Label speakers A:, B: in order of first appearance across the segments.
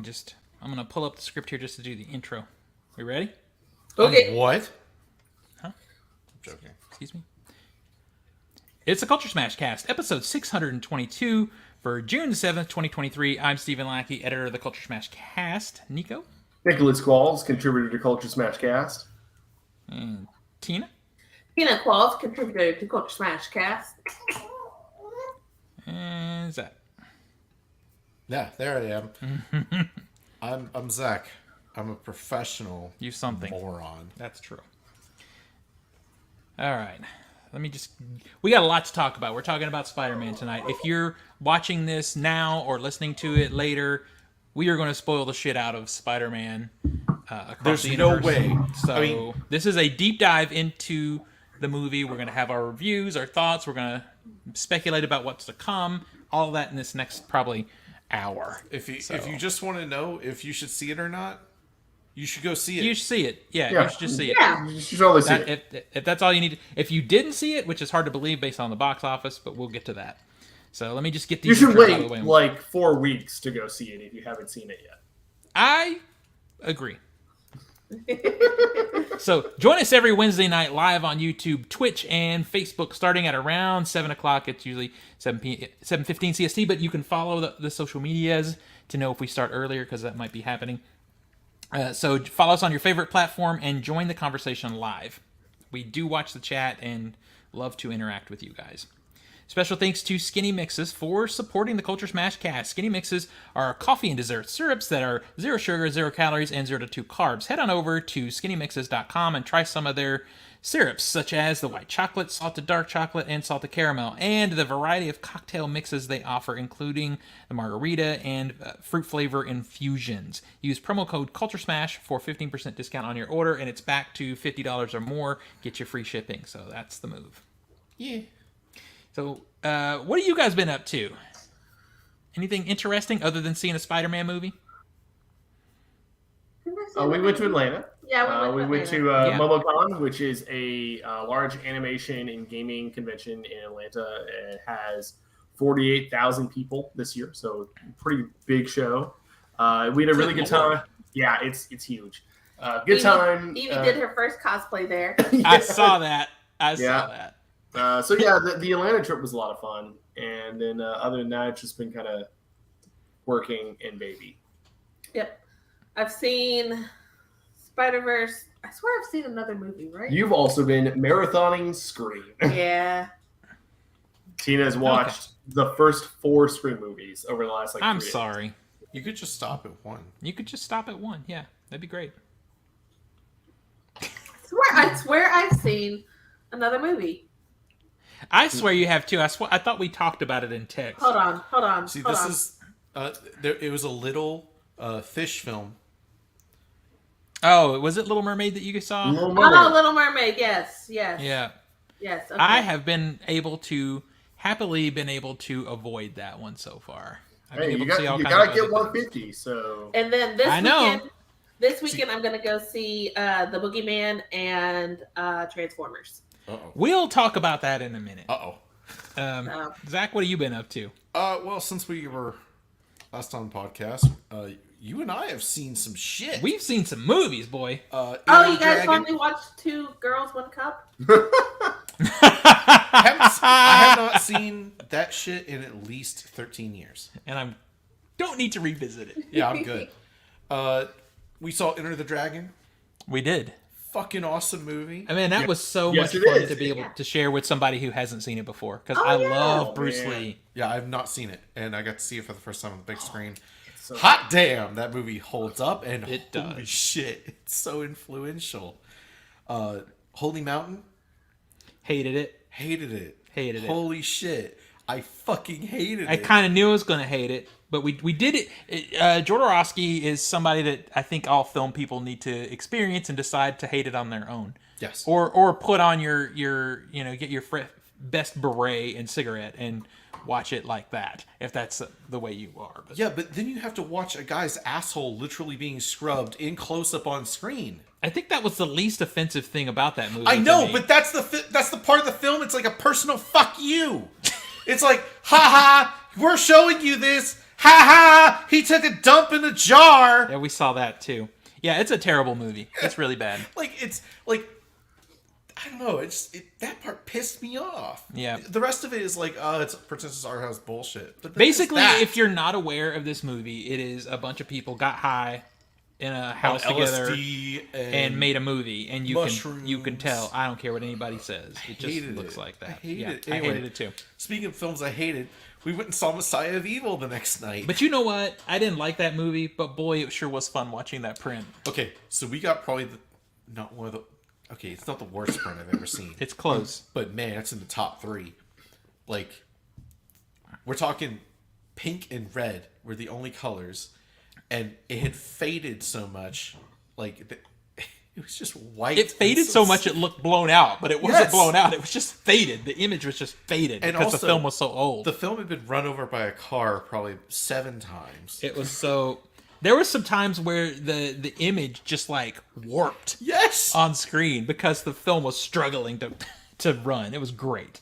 A: I'm going to pull up the script here just to do the intro. We ready?
B: Okay.
C: What?
A: Huh?
C: I'm joking.
A: Excuse me. It's a Culture Smash Cast, episode 622 for June 7th, 2023. I'm Stephen Lackey, editor of the Culture Smash Cast. Nico?
B: Nicholas Qualls, contributor to Culture Smash Cast.
A: And Tina?
D: Tina Qualls, contributor to Culture Smash Cast.
A: And Zach?
C: Yeah, there I am. I'm Zach. I'm a professional
A: You something.
C: moron.
A: That's true. All right. We got a lot to talk about. We're talking about Spider-Man tonight. If you're watching this now or listening to it later, we are going to spoil the shit out of Spider-Man across the universe.
C: There's no way.
A: So this is a deep dive into the movie. We're going to have our reviews, our thoughts. We're going to speculate about what's to come. All of that in this next probably hour.
C: If you just want to know if you should see it or not, you should go see it.
A: You should see it. Yeah,
B: Yeah.
A: you should just see it.
D: Yeah.
B: You should only see it.
A: If that's all you need. If you didn't see it, which is hard to believe based on the box office, but we'll get to that. So let me just get these.
B: You should
A: intros out of the
B: wait
A: way.
B: like 4 weeks to go see it if you haven't seen it yet.
A: I agree. So join us every Wednesday night live on YouTube, Twitch, and Facebook starting at around 7 o'clock. It's usually 7:15 CST, but you can follow the social medias to know if we start earlier because that might be happening. So follow us on your favorite platform and join the conversation live. We do watch the chat and love to interact with you guys. Special thanks to Skinny Mixes for supporting the Culture Smash Cast. Skinny Mixes are coffee and dessert syrups that are 0 sugar, 0 calories, and 0 to 2 carbs. Head on over to skinnymixes.com and try some of their syrups, such as the white chocolate, salted dark chocolate, and salted caramel, and the variety of cocktail mixes they offer, including the margarita and fruit flavor infusions. Use promo code CULTURESMASH for 15% discount on your order, and it's back to $50 or more. Get your free shipping, so that's the move.
C: Yeah.
A: So, what have you guys been up to? Anything interesting other than seeing a Spider-Man movie?
B: We went to Atlanta.
D: Yeah,
B: we went to
A: Yeah.
B: MomoCon, which is a large animation and gaming convention in Atlanta. It has 48,000 people this year, so pretty big show. We had a really good time. Yeah, it's huge. Good time.
D: Evie did her first cosplay there.
A: I saw that. I saw that.
B: So yeah, the Atlanta trip was a lot of fun, and then other than that, it's just been kind of working and baby.
D: Yep. I've seen Spider-Verse. I swear I've seen another movie, right?
B: You've also been marathoning Scream.
D: Yeah.
B: Tina's watched the first 4 Scream movies over the last 3
A: I'm
B: days.
A: sorry.
C: You could just stop at 1.
A: You could just stop at 1. Yeah, that'd be great.
D: I swear I've seen another movie.
A: I swear you have too. I thought we talked about it in text.
D: Hold on.
C: See,
D: hold
C: this
D: on.
C: is it was a little fish film.
A: Oh, was it Little Mermaid that you saw?
B: Little Mermaid.
D: Oh, Little Mermaid. Yes.
A: Yeah.
D: Yes. Okay.
A: I have happily been able to avoid that one so far. I've been
B: Hey,
A: able
B: you
A: to see all kinds
B: gotta
A: of
B: get
A: other
B: 150. So
D: And then this weekend I'm gonna go see The Boogeyman and Transformers.
C: Uh-oh.
A: We'll talk about that in a minute.
C: Uh-oh.
A: Zach, what have you been up to?
C: Well, since we were last on the podcast, you and I have seen some shit.
A: We've seen some movies, boy.
D: You guys finally watched 2 Girls, 1 Cup?
C: I have not seen that shit in at least 13 years.
A: And I don't need to revisit it.
C: Yeah, I'm good. We saw Enter the Dragon.
A: We did.
C: Fucking awesome movie.
A: I mean, that was so
B: Yes,
A: much
B: it
A: fun
B: is.
A: to be able to share with somebody who hasn't seen it before. Because
D: Oh,
A: I
D: yeah.
A: love
B: Oh,
A: Bruce
B: man.
A: Lee.
C: Yeah, I've not seen it, and I got to see it for the first time on the big screen.
B: so-
C: Hot damn, that movie holds up, and
A: It
C: holy
A: does.
C: shit, it's so influential. Holy Mountain,
A: Hated it.
C: hated it.
A: Hated it.
C: Holy shit, I fucking hated
A: I
C: it.
A: kind of knew I was going to hate it, but we did it. Jodorowsky is somebody that I think all film people need to experience and decide to hate it on their own.
C: Yes.
A: Or put on your get your best beret and cigarette and watch it like that, if that's the way you are. But
C: Yeah, but then you have to watch a guy's asshole literally being scrubbed in close-up on screen.
A: I think that was the least offensive thing about that movie.
C: I
A: to
C: know,
A: me.
C: but that's the part of the film. It's like a personal fuck you. It's like, haha, we're showing you this. Ha ha! He took a dump in a jar.
A: Yeah, we saw that too. Yeah, it's a terrible movie. It's really bad.
C: It's like I don't know. That part pissed me off.
A: Yeah.
C: The rest of it is like, it's Princess Art House bullshit. But
A: basically, if you're not aware of this movie, it is a bunch of people got high in a house together
C: LSD
A: and made a movie, and you
C: mushrooms.
A: can tell. I don't care what anybody says. It just
C: hated
A: looks
C: it.
A: like that.
C: I hated it.
A: I
C: Anyway,
A: hated it too.
C: Speaking of films I hated, we went and saw Messiah of Evil the next night.
A: But you know what? I didn't like that movie, but boy, it sure was fun watching that print.
C: Okay, so we got probably not one of the. Okay, it's not the worst print I've ever seen.
A: It's close.
C: But man, it's in the top 3. Like, we're talking pink and red were the only colors, and it had faded so much. Like, it was just white.
A: It faded so much it looked blown out, but it wasn't
C: Yes.
A: blown out. It was just faded. The image was just faded
C: And
A: because
C: also,
A: the film was so old.
C: The film had been run over by a car probably 7 times.
A: It was so... There were some times where the image just like warped
C: Yes!
A: on screen because the film was struggling to run. It was great.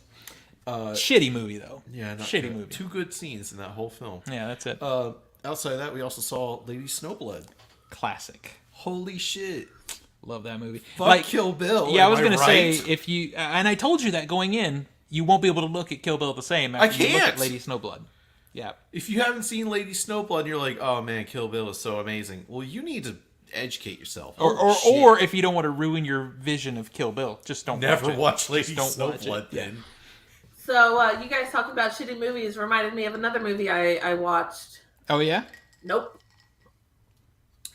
A: Shitty movie though.
C: Yeah, not
A: shitty
C: good.
A: movie.
C: 2 good scenes in that whole film.
A: Yeah, that's it.
C: Outside of that, we also saw Lady Snowblood.
A: Classic.
C: Holy shit.
A: Love that movie.
C: Fuck Kill Bill.
A: Yeah, I was
C: am
A: gonna
C: right?
A: say if you and I told you that going in, you won't be able to look at Kill Bill the same after you look at
C: can't.
A: Lady Snowblood. Yeah.
C: If you haven't seen Lady Snowblood and you're like, oh man, Kill Bill is so amazing. Well, you need to educate yourself.
A: Or if you don't want to ruin your vision of Kill Bill, just don't
C: never
A: watch it.
C: watch Lady
A: Just don't watch
C: Snowblood
A: it.
C: then.
D: So you guys talking about shitty movies reminded me of another movie I watched.
A: Oh yeah?
D: Nope.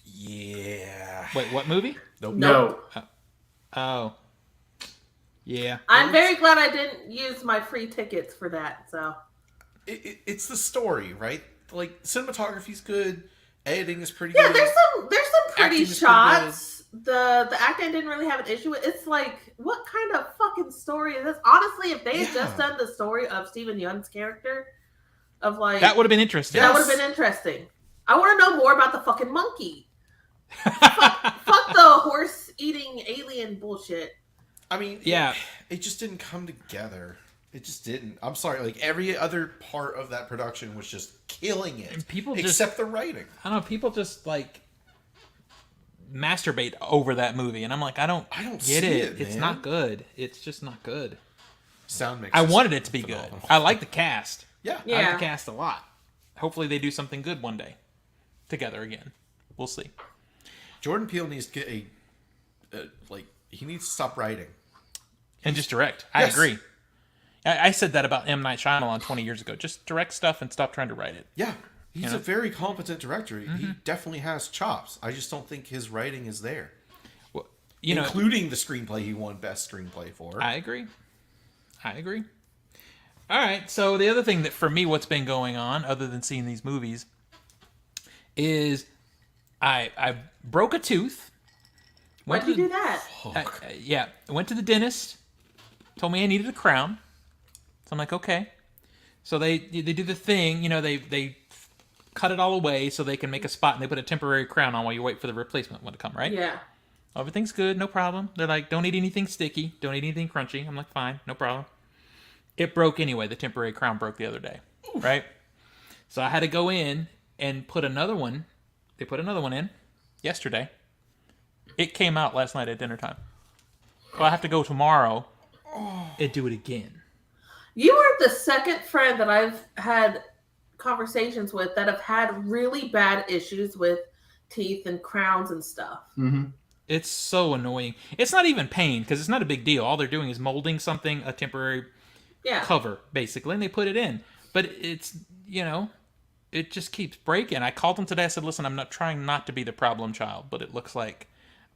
C: Yeah.
A: Wait, what movie?
C: Nope.
B: No.
A: Oh. Yeah.
D: I'm very glad I didn't use my free tickets for that. So
C: It's the story, right? Like, cinematography's good. Editing is pretty
D: yeah,
C: good.
D: there's some pretty
C: Acting is pretty
D: shots. The acting I didn't really have an issue with. It's like, what kind of fucking story is this? Honestly, if they had just done the story of Stephen Yeun's character, of like
A: That would have been interesting.
D: that would have been interesting. I want to know more about the fucking monkey. Fuck the horse eating alien bullshit.
C: I mean,
A: Yeah.
C: it just didn't come together. It just didn't. I'm sorry. Like, every other part of that production was just killing it.
A: And people just-
C: except the writing.
A: I don't know, people just like masturbate over that movie and I'm like, I don't
C: don't
A: get
C: see
A: it.
C: it,
A: It's
C: man.
A: not good. It's just not good.
C: Sound mix.
A: I
C: is
A: wanted it to be good.
C: phenomenal.
A: I like the cast.
C: Yeah.
A: I like
D: Yeah.
A: the cast a lot. Hopefully they do something good one day together again. We'll see.
C: Jordan Peele needs to get he needs to stop writing.
A: And just direct. I
C: Yes.
A: agree. I said that about M. Night Shyamalan 20 years ago. Just direct stuff and stop trying to write it.
C: Yeah. He's
A: know?
C: a very competent director. He
A: Mm-hmm.
C: definitely has chops. I just don't think his writing is there.
A: Well, you know,
C: Including the screenplay he won Best Screenplay for.
A: I agree. All right. So the other thing that for me, what's been going on, other than seeing these movies, is I broke a tooth.
D: Why'd you do that?
A: Yeah, I went to the dentist. Told me I needed a crown. So I'm like, okay. So they do the thing, you know, they cut it all away so they can make a spot and they put a temporary crown on while you wait for the replacement one to come, right?
D: Yeah.
A: Everything's good, no problem. They're like, don't eat anything sticky, don't eat anything crunchy. I'm like, fine, no problem. It broke anyway. The temporary crown broke the other day, right? So I had to go in and put another one. They put another one in yesterday. It came out last night at dinner time. So I have to go tomorrow and do it again.
D: You are the second friend that I've had conversations with that have had really bad issues with teeth and crowns and stuff.
B: Mm-hmm.
A: It's so annoying. It's not even pain because it's not a big deal. All they're doing is molding something, a temporary
D: Yeah.
A: cover, basically, and they put it in. But it's, you know, it just keeps breaking. I called them today. I said, listen, I'm not trying not to be the problem child, but it looks like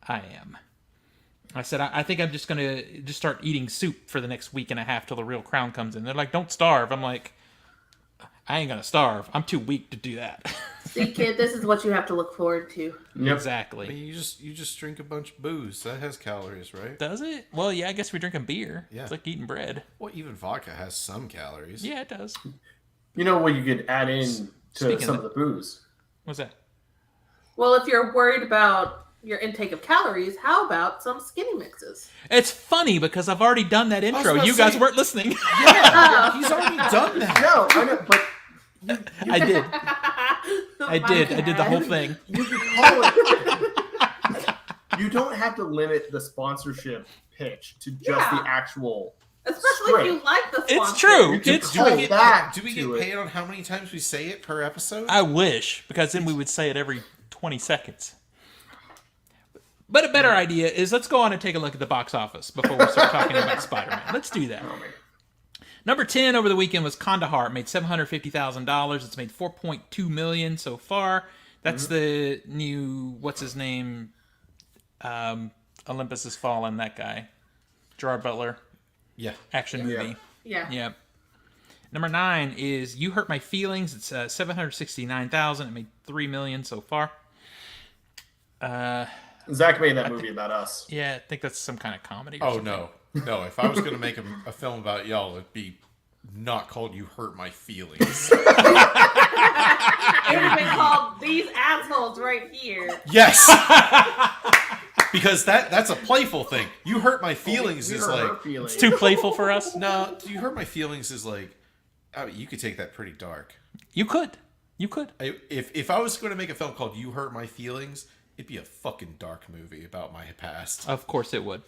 A: I am. I said, I think I'm just going to just start eating soup for the next week and a half till the real crown comes in. They're like, don't starve. I'm like, I ain't going to starve. I'm too weak to do that.
D: See, kid, this is what you have to look forward to.
B: Yep.
A: Exactly.
C: I mean, you just drink a bunch of booze. That has calories, right?
A: Does it? Well, yeah, I guess we're drinking beer.
C: Yeah.
A: It's like eating bread.
C: Well, even vodka has some calories.
A: Yeah, it does.
B: You know what you could add in to
A: Speaking
B: some
A: of-
B: of the booze?
A: What's that?
D: Well, if you're worried about your intake of calories, how about some skinny mixes?
A: It's funny because I've already done that intro.
C: about
A: You
C: to
A: guys
C: say-
A: weren't listening.
C: Yeah, he's already done that.
B: No, I know, but
A: I did. I did the whole thing.
B: You can call it. You don't have to limit the sponsorship pitch to just the actual.
D: Especially if you like the sponsor.
A: It's true.
B: You can
A: It's
B: call
A: true.
B: back
C: Do we
B: to
C: get
B: it.
C: paid on how many times we say it per episode?
A: I wish, because then we would say it every 20 seconds. But a better idea is let's go on and take a look at the box office before we start talking about Spider-Man. Let's do that. Number 10 over the weekend was Kandahar. It made $750,000. It's made $4.2 million so far. That's the new, what's his name? Olympus Has Fallen, that guy. Gerard Butler.
C: Yeah.
A: Action movie.
D: Yeah.
A: Yep. Number 9 is You Hurt My Feelings. It's $769,000. It made $3 million so far.
B: Zach made that movie about us.
A: Yeah, I think that's some kind of comedy. Or
C: Oh,
A: something.
C: no. If I was going to make a film about y'all, it'd be not called You Hurt My Feelings.
D: It would have been called These Assholes Right Here.
C: Yes! Because that's a playful thing. You Hurt My Feelings
B: We
C: is
B: hurt her
C: like...
B: feelings.
A: It's too playful for us.
C: No, You Hurt My Feelings is like... I mean, you could take that pretty dark.
A: You could.
C: If I was going to make a film called You Hurt My Feelings, it'd be a fucking dark movie about my past.
A: Of course it would.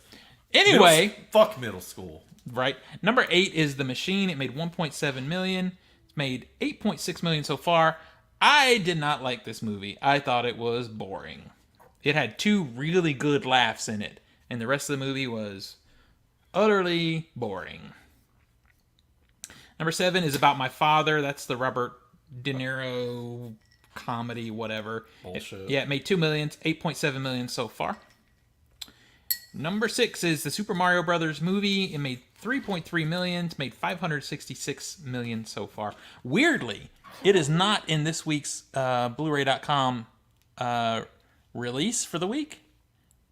A: Anyway,
C: Fuck middle school.
A: right. Number 8 is The Machine. It made $1.7 million. It's made $8.6 million so far. I did not like this movie. I thought it was boring. It had 2 really good laughs in it, and the rest of the movie was utterly boring. Number 7 is About My Father. That's the Robert De Niro comedy, whatever.
C: Bullshit.
A: It made $2 million, $8.7 million so far. Number 6 is the Super Mario Brothers movie. It made $3.3 million. It's made $566 million so far. Weirdly, it is not in this week's Blu-ray.com release for the week,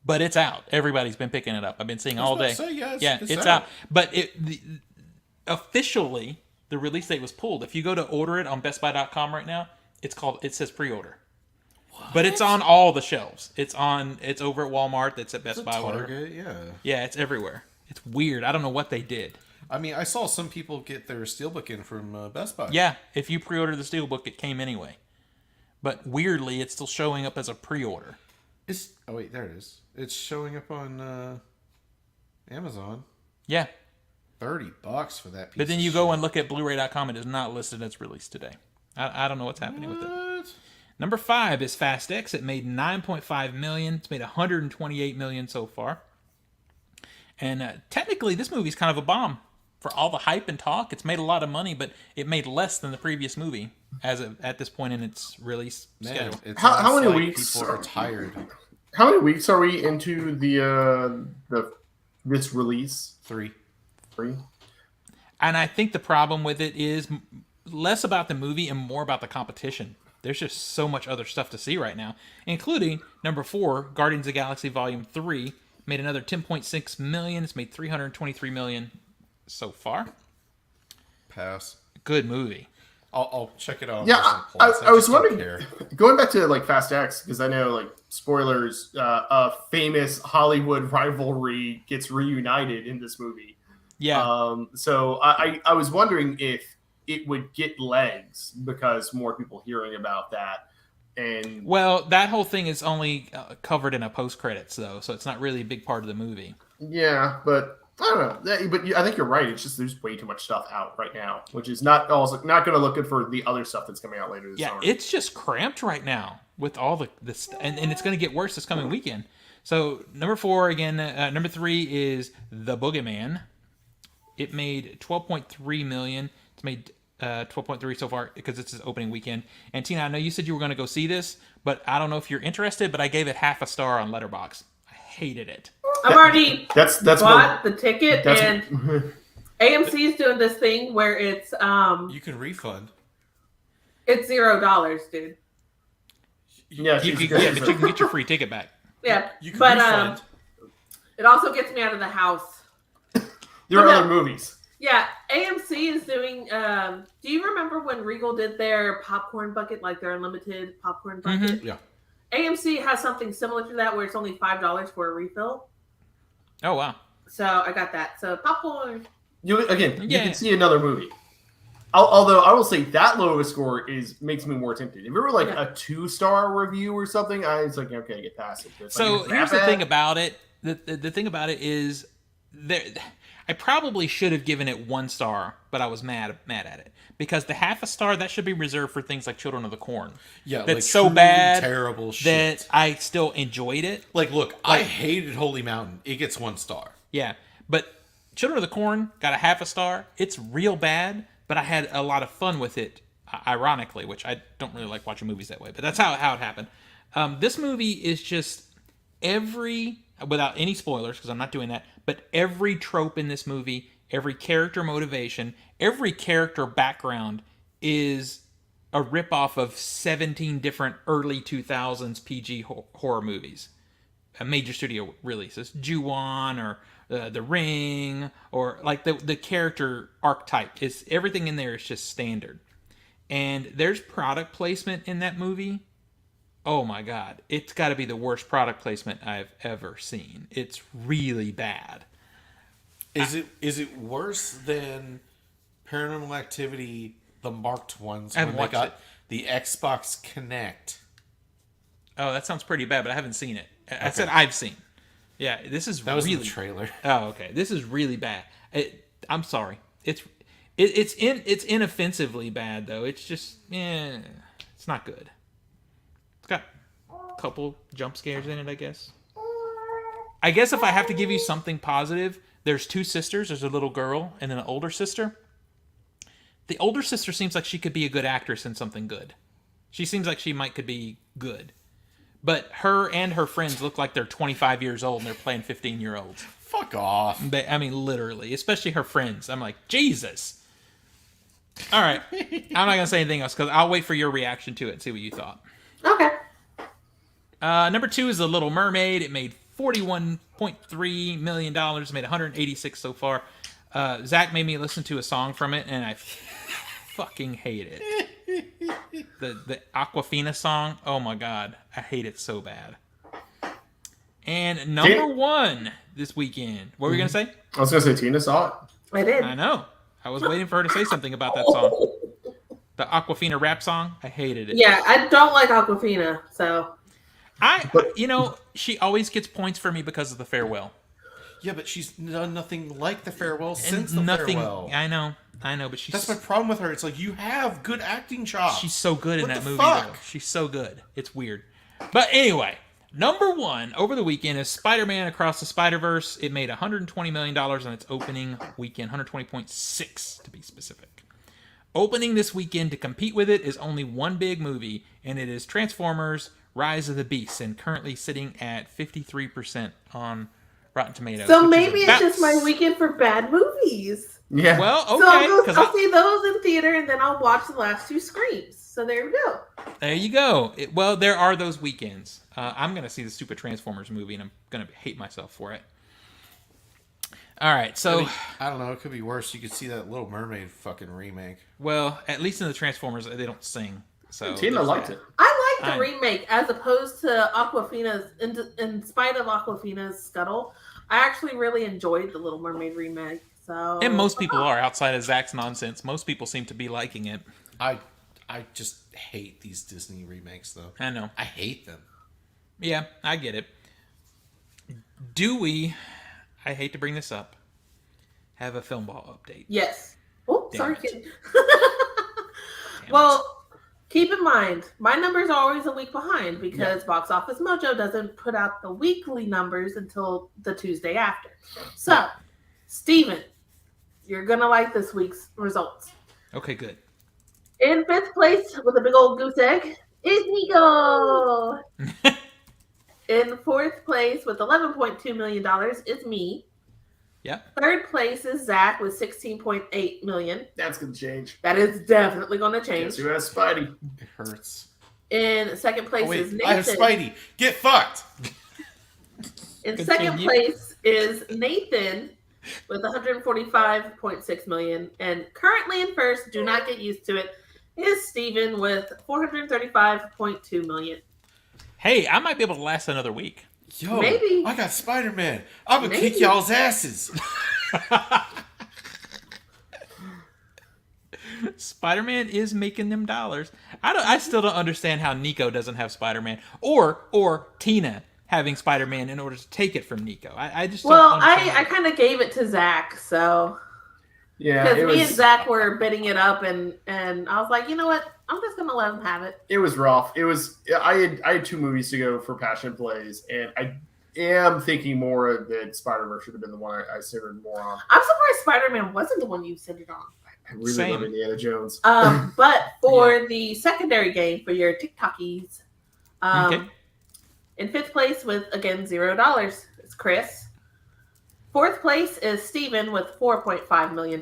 A: but it's out. Everybody's been picking it up. I've been seeing all day. It's out. But officially, the release date was pulled. If you go to order it on BestBuy.com right now, it says pre-order. But it's on all the shelves. It's over at Walmart. It's at Best Buy. Whatever.
C: Target, yeah.
A: Yeah, it's everywhere. It's weird. I don't know what they did.
C: I mean, I saw some people get their Steelbook in from Best Buy.
A: Yeah, if you pre-ordered the Steelbook, it came anyway. But weirdly, it's still showing up as a pre-order.
C: Oh, wait, there it is. It's showing up on Amazon.
A: Yeah.
C: $30 for that piece
A: But then
C: of
A: you
C: shit.
A: go and look at Blu-ray.com. It is not listed as released today. I don't know what's happening with it.
C: What?
A: Number 5 is Fast X. It made $9.5 million. It's made $128 million so far. And technically, this movie's kind of a bomb. For all the hype and talk, it's made a lot of money, but it made less than the previous movie at this point in its release schedule.
C: It's
B: How many
C: almost like
B: weeks
C: people are tired.
B: How many weeks are we into this release?
C: 3.
B: 3.
A: And I think the problem with it is less about the movie and more about the competition. There's just so much other stuff to see right now, including number 4, Guardians of the Galaxy Volume 3, made another $10.6 million. It's made $323 million so far.
C: Pass.
A: Good movie.
C: I'll check it out.
B: Yeah, I was
C: just don't
B: wondering,
C: care.
B: going back to like Fast X, because I know like spoilers, a famous Hollywood rivalry gets reunited in this movie.
A: Yeah.
B: So I was wondering if it would get legs because more people hearing about that. And
A: Well, that whole thing is only covered in a post-credits, though, so it's not really a big part of the movie.
B: yeah, but I don't know. But I think you're right. It's just there's way too much stuff out right now, which is not going to look good for the other stuff that's coming out later this
A: Yeah,
B: summer.
A: it's just cramped right now with all this, and it's going to get worse this coming weekend. So number 4 again. Number 3 is The Boogeyman. It made $12.3 million. It's made 12.3 so far because it's his opening weekend. And Tina, I know you said you were going to go see this, but I don't know if you're interested. But I gave it half a star on Letterboxd. I hated it.
D: I've already
B: that's
D: bought the ticket,
B: that's
D: and AMC is doing this thing where it's
C: You can refund.
D: it's $0, dude.
B: yeah,
A: But you can get your free ticket back.
D: Yeah,
C: You can
D: but
C: refund.
D: it also gets me out of the house.
B: there are
D: Okay.
B: other movies.
D: Yeah, AMC is doing. Do you remember when Regal did their popcorn bucket, like their unlimited popcorn bucket?
C: Yeah.
D: AMC has something similar to that, where it's only $5 for a refill.
A: Oh wow.
D: So I got that. So popcorn.
B: You
A: Yeah.
B: can see another movie. Although I will say that low of a score makes me more tempted. If it were like
D: Yeah.
B: a 2-star review or something, I was like, okay, get past it. But if
A: So
B: it's
A: here's
B: that
A: the thing
B: bad-
A: about it. The thing about it is, there, I probably should have given it 1 star, but I was mad at it because the half a star that should be reserved for things like Children of the Corn.
C: Yeah,
A: that's
C: like
A: so
C: truly
A: bad
C: terrible shit.
A: that I still enjoyed it.
C: Like, look, I hated Holy Mountain. It gets 1 star.
A: Yeah, but Children of the Corn got a half a star. It's real bad, but I had a lot of fun with it. Ironically, which I don't really like watching movies that way, but that's how it happened. This movie is just without any spoilers, because I'm not doing that, but every trope in this movie, every character motivation, every character background is a ripoff of 17 different early 2000s PG horror movies. A major studio releases, Ju-On or The Ring, or like the character archetype. Everything in there is just standard. And there's product placement in that movie. Oh my god, it's got to be the worst product placement I've ever seen. It's really bad.
C: Is it worse than Paranormal Activity, the marked ones, when they got the Xbox Kinect?
A: Oh, that sounds pretty bad, but I haven't seen it. I said I've seen. Yeah, this is
C: That was
A: really
C: in the trailer.
A: Oh, okay. This is really bad. I'm sorry. It's inoffensively bad though. It's just it's not good. It's got a couple jump scares in it, I guess. I guess if I have to give you something positive, there's 2 sisters. There's a little girl and then an older sister. The older sister seems like she could be a good actress in something good. She seems like she could be good. But her and her friends look like they're 25 years old and they're playing 15-year-olds.
C: Fuck off.
A: I mean, literally. Especially her friends. I'm like, Jesus. All right. I'm not going to say anything else because I'll wait for your reaction to it and see what you thought.
D: Okay.
A: Number 2 is The Little Mermaid. It made $41.3 million. It made 186 so far. Zach made me listen to a song from it, and I fucking hate it. The Aquafina song. Oh my god, I hate it so bad. And number 1 this weekend. What were you gonna say?
B: I was gonna say Tina saw it.
D: I did.
A: I know. I was waiting for her to say something about that song. The Aquafina rap song. I hated it.
D: Yeah, I don't like Aquafina, so
A: she always gets points for me because of The Farewell.
C: Yeah, but she's done nothing like The Farewell since The
A: Nothing.
C: Farewell.
A: I know, but she's.
C: That's my problem with her. It's like, you have good acting chops.
A: She's so good in
C: What
A: that
C: the
A: movie,
C: fuck?
A: though. She's so good. It's weird. But anyway, number 1 over the weekend is Spider-Man Across the Spiderverse. It made $120 million on its opening weekend, 120.6 to be specific. Opening this weekend to compete with it is only one big movie, and it is Transformers Rise of the Beasts, and currently sitting at 53% on Rotten Tomatoes.
D: so
A: which is
D: maybe it's
A: about-
D: just my weekend for bad movies.
B: Yeah.
A: Well,
D: So
A: okay.
D: I'll see those in theater, and then I'll watch the last 2 Screams. So there we go.
A: There you go. Well, there are those weekends. I'm going to see the stupid Transformers movie, and I'm going to hate myself for it. All right, so...
C: I don't know. It could be worse. You could see that Little Mermaid fucking remake.
A: Well, at least in the Transformers, they don't sing. So
B: Tina
A: there's
B: liked
A: that.
B: it.
D: I like the
A: I-
D: remake as opposed to Aquafina's. In spite of Aquafina's scuttle, I actually really enjoyed the Little Mermaid remake. So
A: And most people are, outside of Zach's nonsense. Most people seem to be liking it.
C: I just hate these Disney remakes, though.
A: I know.
C: I hate them.
A: Yeah, I get it. Do we, I hate to bring this up, have a film ball update?
D: Yes. Oh,
A: Damn
D: sorry,
A: it.
D: kid.
A: Damn
D: Well, keep in mind, my numbers are always a week behind because Box Office Mojo doesn't put out the weekly numbers until the Tuesday after. So, Steven, you're going to like this week's results.
A: it. Okay, good.
D: In 5th place with a big old goose egg is Nico. In 4th place with $11.2 million is me.
A: Yep.
D: 3rd place is Zach with $16.8 million.
B: That's gonna change.
D: That is definitely going to change.
B: Guess who has Spidey?
C: It hurts.
D: In 2nd place
C: Oh, wait,
D: is Nathan.
C: I have Spidey. Get fucked.
D: In
A: Continue.
D: 2nd place is Nathan with $145.6 million. And currently in 1st, do not get used to it, is Steven with $435.2 million.
A: Hey, I might be able to last another week.
C: Yo,
D: Maybe.
C: I got Spider-Man. I'm gonna
D: Maybe.
C: kick y'all's asses.
A: Spider-Man is making them dollars. I still don't understand how Nico doesn't have Spider-Man, or Tina having Spider-Man in order to take it from Nico. I just don't
D: Well,
A: understand
D: I kind of gave it to Zach, so
B: Yeah,
D: because me and Zach were bidding it up, and I was like, you know what, I'm just gonna let him have it.
B: It was rough. It was. I had 2 movies to go for Passion Plays, and I am thinking more that Spider-Verse should have been the one I centered more on.
D: I'm surprised Spider-Man wasn't the one you centered on.
B: I really
A: Same.
B: love Indiana Jones.
D: But for the secondary game for your TikTokies,
A: Okay.
D: in 5th place with again $0 is Chris. 4th place is Steven with $4.5 million.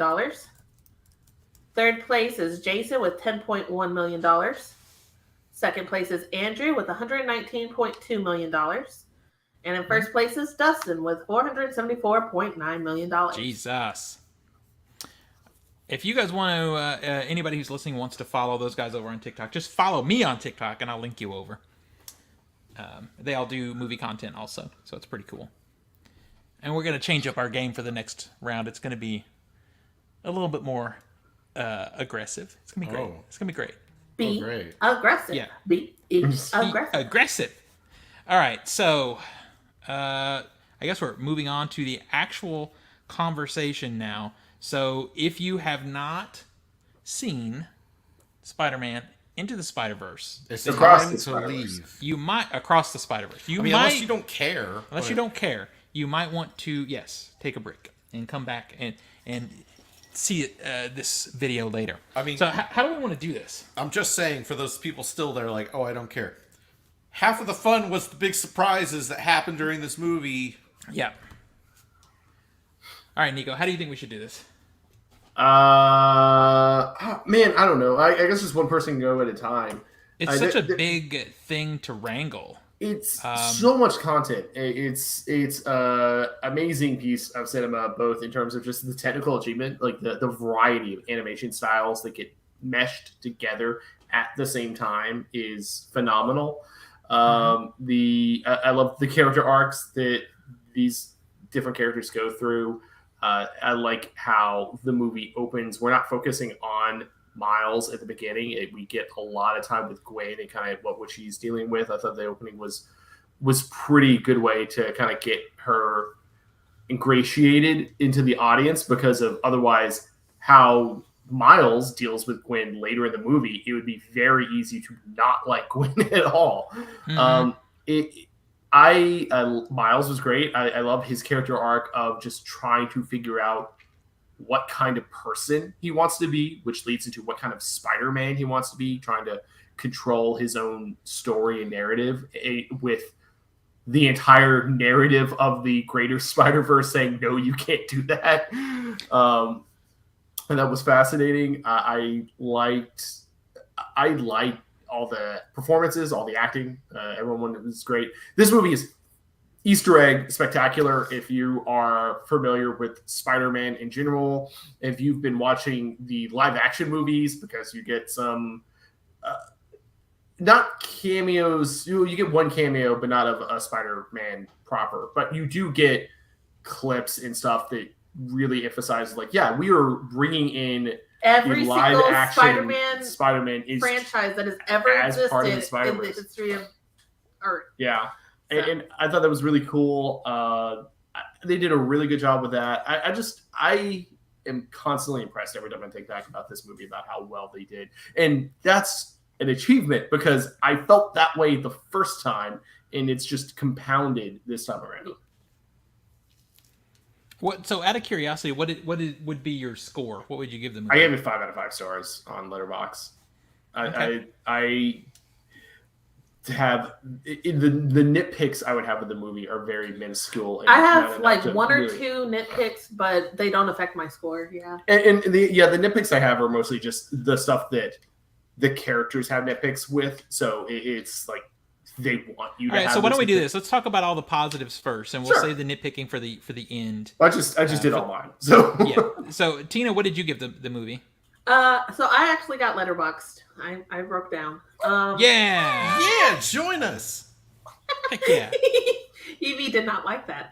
D: 3rd place is Jason with $10.1 million. 2nd place is Andrew with $119.2 million. And in 1st place is Dustin with $474.9 million.
A: Jesus. If you guys want to, anybody who's listening wants to follow those guys over on TikTok, just follow me on TikTok and I'll link you over. They all do movie content also, so it's pretty cool. And we're going to change up our game for the next round. It's going to be a little bit more aggressive. It's going to be great.
C: Oh.
A: It's going to be great.
D: Be
C: great.
D: aggressive.
A: Yeah.
D: Be aggressive.
A: Aggressive. All right, so I guess we're moving on to the actual conversation now. So if you have not seen Spider-Man Into the Spider-Verse,
C: It's
B: Across
C: time
B: the
C: to
B: Spider-Verse.
C: leave.
A: you might Across the Spider-Verse. You
C: I mean,
A: might,
C: unless you don't care.
A: unless you don't care, you might want to take a break and come back and see this video later.
C: I mean,
A: so how do we want to do this?
C: I'm just saying for those people still that are like, oh, I don't care. Half of the fun was the big surprises that happened during this movie.
A: Yeah. All right, Nico, how do you think we should do this?
B: Man, I don't know. I guess just one person can go at a time.
A: It's such a big thing to wrangle.
B: It's so much content. It's amazing piece of cinema, both in terms of just the technical achievement, like the variety of animation styles that get meshed together at the same time is phenomenal. I love the character arcs that these different characters go through. I like how the movie opens. We're not focusing on Miles at the beginning. We get a lot of time with Gwen and kind of what she's dealing with. I thought the opening was pretty good way to kind of get her ingratiated into the audience, because of otherwise how Miles deals with Gwen later in the movie, it would be very easy to not like Gwen at all. Miles was great. I love his character arc of just trying to figure out what kind of person he wants to be, which leads into what kind of Spider-Man he wants to be, trying to control his own story and narrative with the entire narrative of the greater Spider-Verse saying, no, you can't do that. And that was fascinating. I liked all the performances, all the acting. Everyone was great. This movie is Easter egg spectacular. If you are familiar with Spider-Man in general, if you've been watching the live action movies, because you get some not cameos, you get one cameo, but not of a Spider-Man proper, but you do get clips and stuff that really emphasizes, like, yeah, we are bringing in
D: every
B: live
D: single
B: action Spider-Man is
D: franchise that has ever
B: as part of the
D: existed in the
B: Spider-Verse.
D: history of Earth.
B: Yeah. And I thought that was really cool. They did a really good job with that. I am constantly impressed every time I think back about this movie, about how well they did. And that's an achievement, because I felt that way the first time, and it's just compounded this time around.
A: So out of curiosity, what would be your score? What would you give the movie?
B: I gave it 5 out of 5 stars on Letterboxd.
A: Okay.
B: I have the nitpicks I would have with the movie are very minuscule.
D: I have like one or two nitpicks, but they don't affect my score. Yeah.
B: And the nitpicks I have are mostly just the stuff that the characters have nitpicks with. So it's like they want you to have.
A: All right, so why don't we do
B: nitpicks.
A: this? Let's talk about all the positives first, and we'll save the nitpicking for the end.
B: I just did all mine. So
A: yeah. So Tina, what did you give the movie?
D: So I actually got Letterboxd. I broke down.
A: Yeah,
C: join us.
A: Heck yeah.
D: Evie did not like that.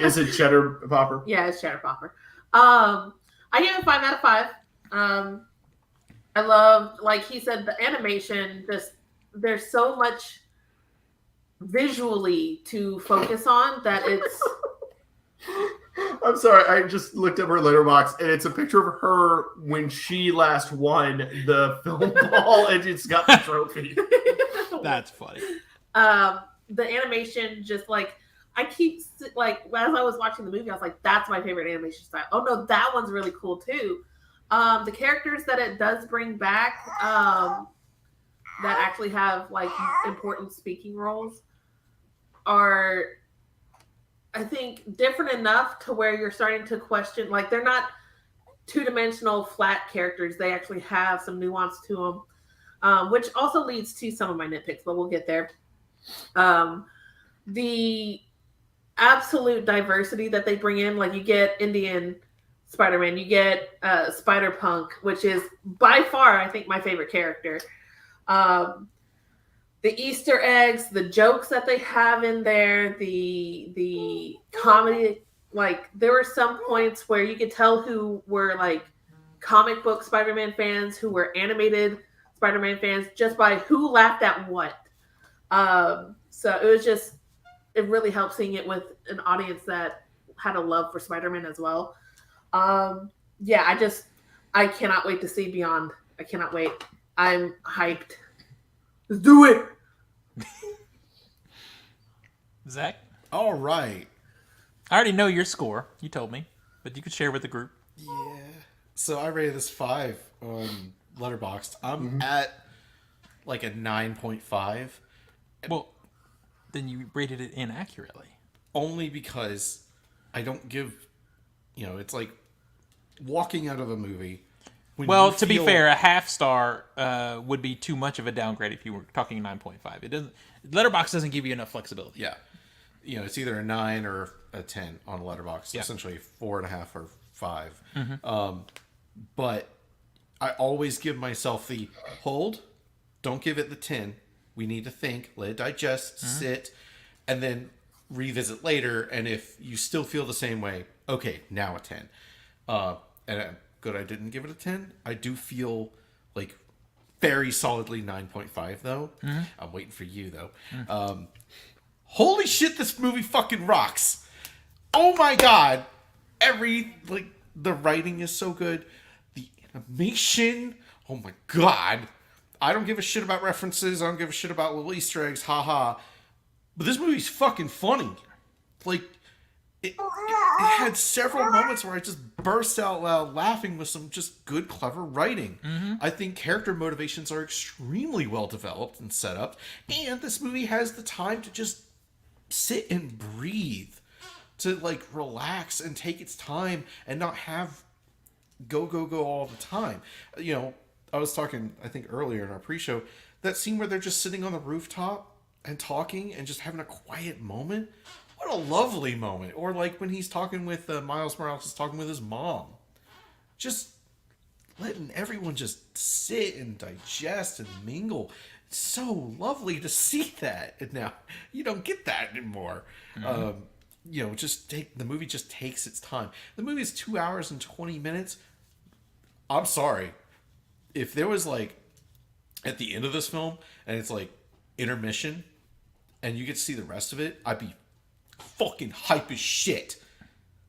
B: Is it Cheddar Popper?
D: Yeah, it's Cheddar Popper. I gave it 5 out of 5. I love, like he said, the animation. Just there's so much visually to focus on that it's.
B: I'm sorry, I just looked up her letterbox, and it's a picture of her when she last won the film ball, and it's got the trophy.
A: That's funny.
D: The animation, just like I keep like as I was watching the movie, I was like, "That's my favorite animation style." Oh no, that one's really cool too. The characters that it does bring back, that actually have like important speaking roles, are, I think, different enough to where you're starting to question, like they're not two-dimensional flat characters. They actually have some nuance to them, which also leads to some of my nitpicks, but we'll get there. The absolute diversity that they bring in, like you get Indian Spider-Man, you get Spider-Punk, which is by far, I think, my favorite character. The Easter eggs, the jokes that they have in there, the comedy, like there were some points where you could tell who were like comic book Spider-Man fans, who were animated Spider-Man fans, just by who laughed at what. So it was just, it really helped seeing it with an audience that had a love for Spider-Man as well. Yeah, I cannot wait to see Beyond. I cannot wait. I'm hyped. Let's do it.
A: Zach,
C: All right.
A: I already know your score. You told me, but you could share with the group.
C: Yeah. So I rated this 5 on Letterboxd. I'm at like a 9.5.
A: Well, then you rated it inaccurately.
C: Only because I don't give, it's like walking out of a movie.
A: Well, to be fair, a half star would be too much of a downgrade if you were talking 9.5. It doesn't. Letterboxd doesn't give you enough flexibility.
C: Yeah. It's either a 9 or a 10 on Letterboxd.
A: Yeah.
C: Essentially 4.5 or 5. But I always give myself the hold. Don't give it the 10. We need to think, let it digest, sit, and then revisit later. And if you still feel the same way, okay, now a 10. And good, I didn't give it a 10. I do feel like very solidly 9.5 though. I'm waiting for you though. Holy shit, this movie fucking rocks. Oh my god. The writing is so good. The animation, oh my god. I don't give a shit about references. I don't give a shit about little Easter eggs. Haha. But this movie's fucking funny. Like, it had several moments where I just burst out loud laughing with some just good, clever writing. I think character motivations are extremely well developed and set up. And this movie has the time to just sit and breathe. To, like, relax and take its time and not have go all the time. I was talking, I think, earlier in our pre-show, that scene where they're just sitting on the rooftop and talking and just having a quiet moment. What a lovely moment. Or like when he's talking with Miles Morales is talking with his mom. Just letting everyone just sit and digest and mingle. It's so lovely to see that. And now you don't get that anymore. The movie just takes its time. The movie is 2 hours and 20 minutes. I'm sorry. If there was like at the end of this film and it's like intermission and you get to see the rest of it, I'd be fucking hype as shit.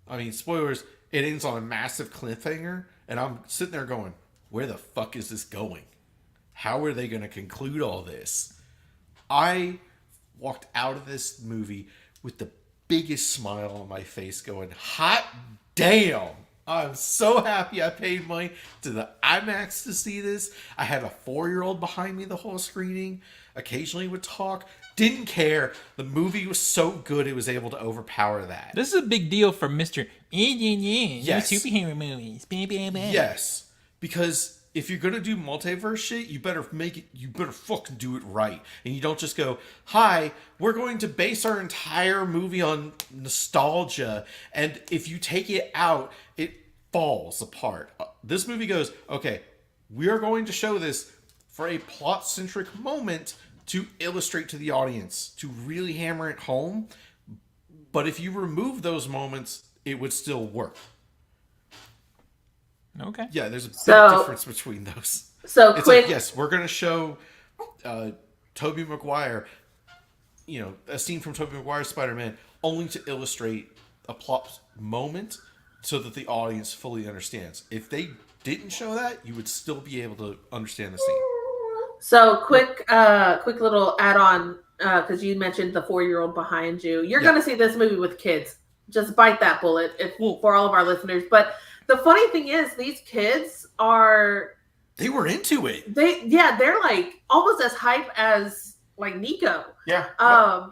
C: I mean, spoilers, it ends on a massive cliffhanger and I'm sitting there going, where the fuck is this going? How are they going to conclude all this? I walked out of this movie with the biggest smile on my face going, hot damn. I'm so happy I paid money to the IMAX to see this. I had a 4-year-old behind me the whole screening. Occasionally would talk. Didn't care. The movie was so good it was able to overpower that.
A: This is a big deal for Mr.
C: Yes.
A: Superhero movies.
C: Yes. Because if you're going to do multiverse shit, you better fucking do it right. And you don't just go, hi, we're going to base our entire movie on nostalgia. And if you take it out, it falls apart. This movie goes, okay, we are going to show this for a plot-centric moment to illustrate to the audience, to really hammer it home. But if you remove those moments, it would still work.
A: Okay.
C: Yeah, there's a big difference between those.
D: So
C: It's
D: quick.
C: like, yes, we're going to show Tobey Maguire, a scene from Tobey Maguire's Spider-Man only to illustrate a plot moment so that the audience fully understands. If they didn't show that, you would still be able to understand the scene.
D: So quick little add-on, because you mentioned the 4-year-old behind you. You're going to see this movie with kids. Just bite that bullet for all of our listeners. But the funny thing is, these kids are...
C: They were into it.
D: They're like almost as hype as like Nico.
B: Yeah.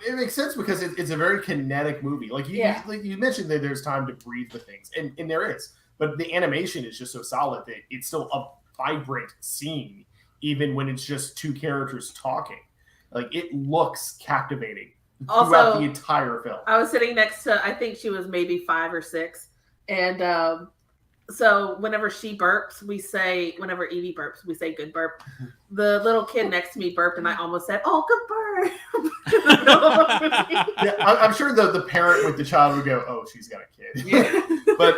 B: It makes sense because it's a very kinetic movie. Like you mentioned that there's time to breathe with things, and there is. But the animation is just so solid that it's still a vibrant scene, even when it's just two characters talking. Like, it looks captivating throughout the entire film.
D: I was sitting next to, I think she was maybe 5 or 6, and so whenever she burps, whenever Evie burps, we say good burp. The little kid next to me burped, and I almost said, "Oh, good burp."
B: Yeah, I'm sure the parent with the child would go, "Oh, she's got a kid."
D: Yeah.
B: But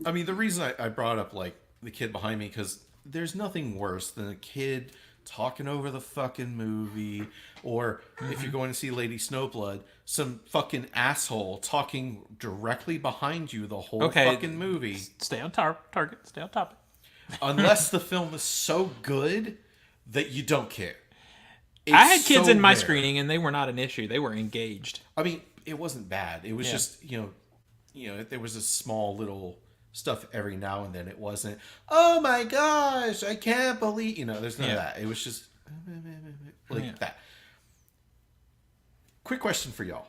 C: I mean, the reason I brought up like the kid behind me, because there's nothing worse than a kid talking over the fucking movie, or if you're going to see Lady Snowblood, some fucking asshole talking directly behind you the whole fucking movie.
A: Stay on target. Stay on topic.
C: Unless the film is so good that you don't care.
A: I had kids in my screening, and they were not an issue. They were engaged.
C: I mean, it wasn't bad. It was just, there was a small little stuff every now and then. It wasn't, oh my gosh, I can't believe, there's none of that. It was just like that. Quick question for y'all,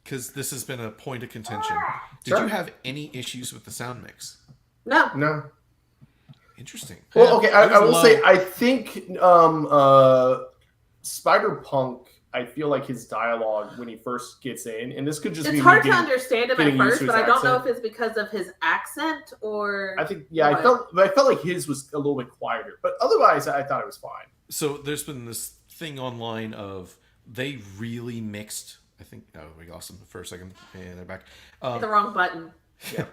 C: because this has been a point of contention. Did you have any issues with the sound mix?
D: No.
C: Interesting.
B: Well, okay, I will say, I think Spider-Punk, I feel like his dialogue when he first gets in, and this could just be...
D: It's hard to understand him at first,
B: to
D: but I don't know if it's because of his accent or...
B: I think, I felt like his was a little bit quieter, but otherwise I thought it was fine.
C: So there's been this thing online of they really mixed... I think... Oh, we lost them for a second. And they're back.
D: Hit the wrong button.
B: Yeah.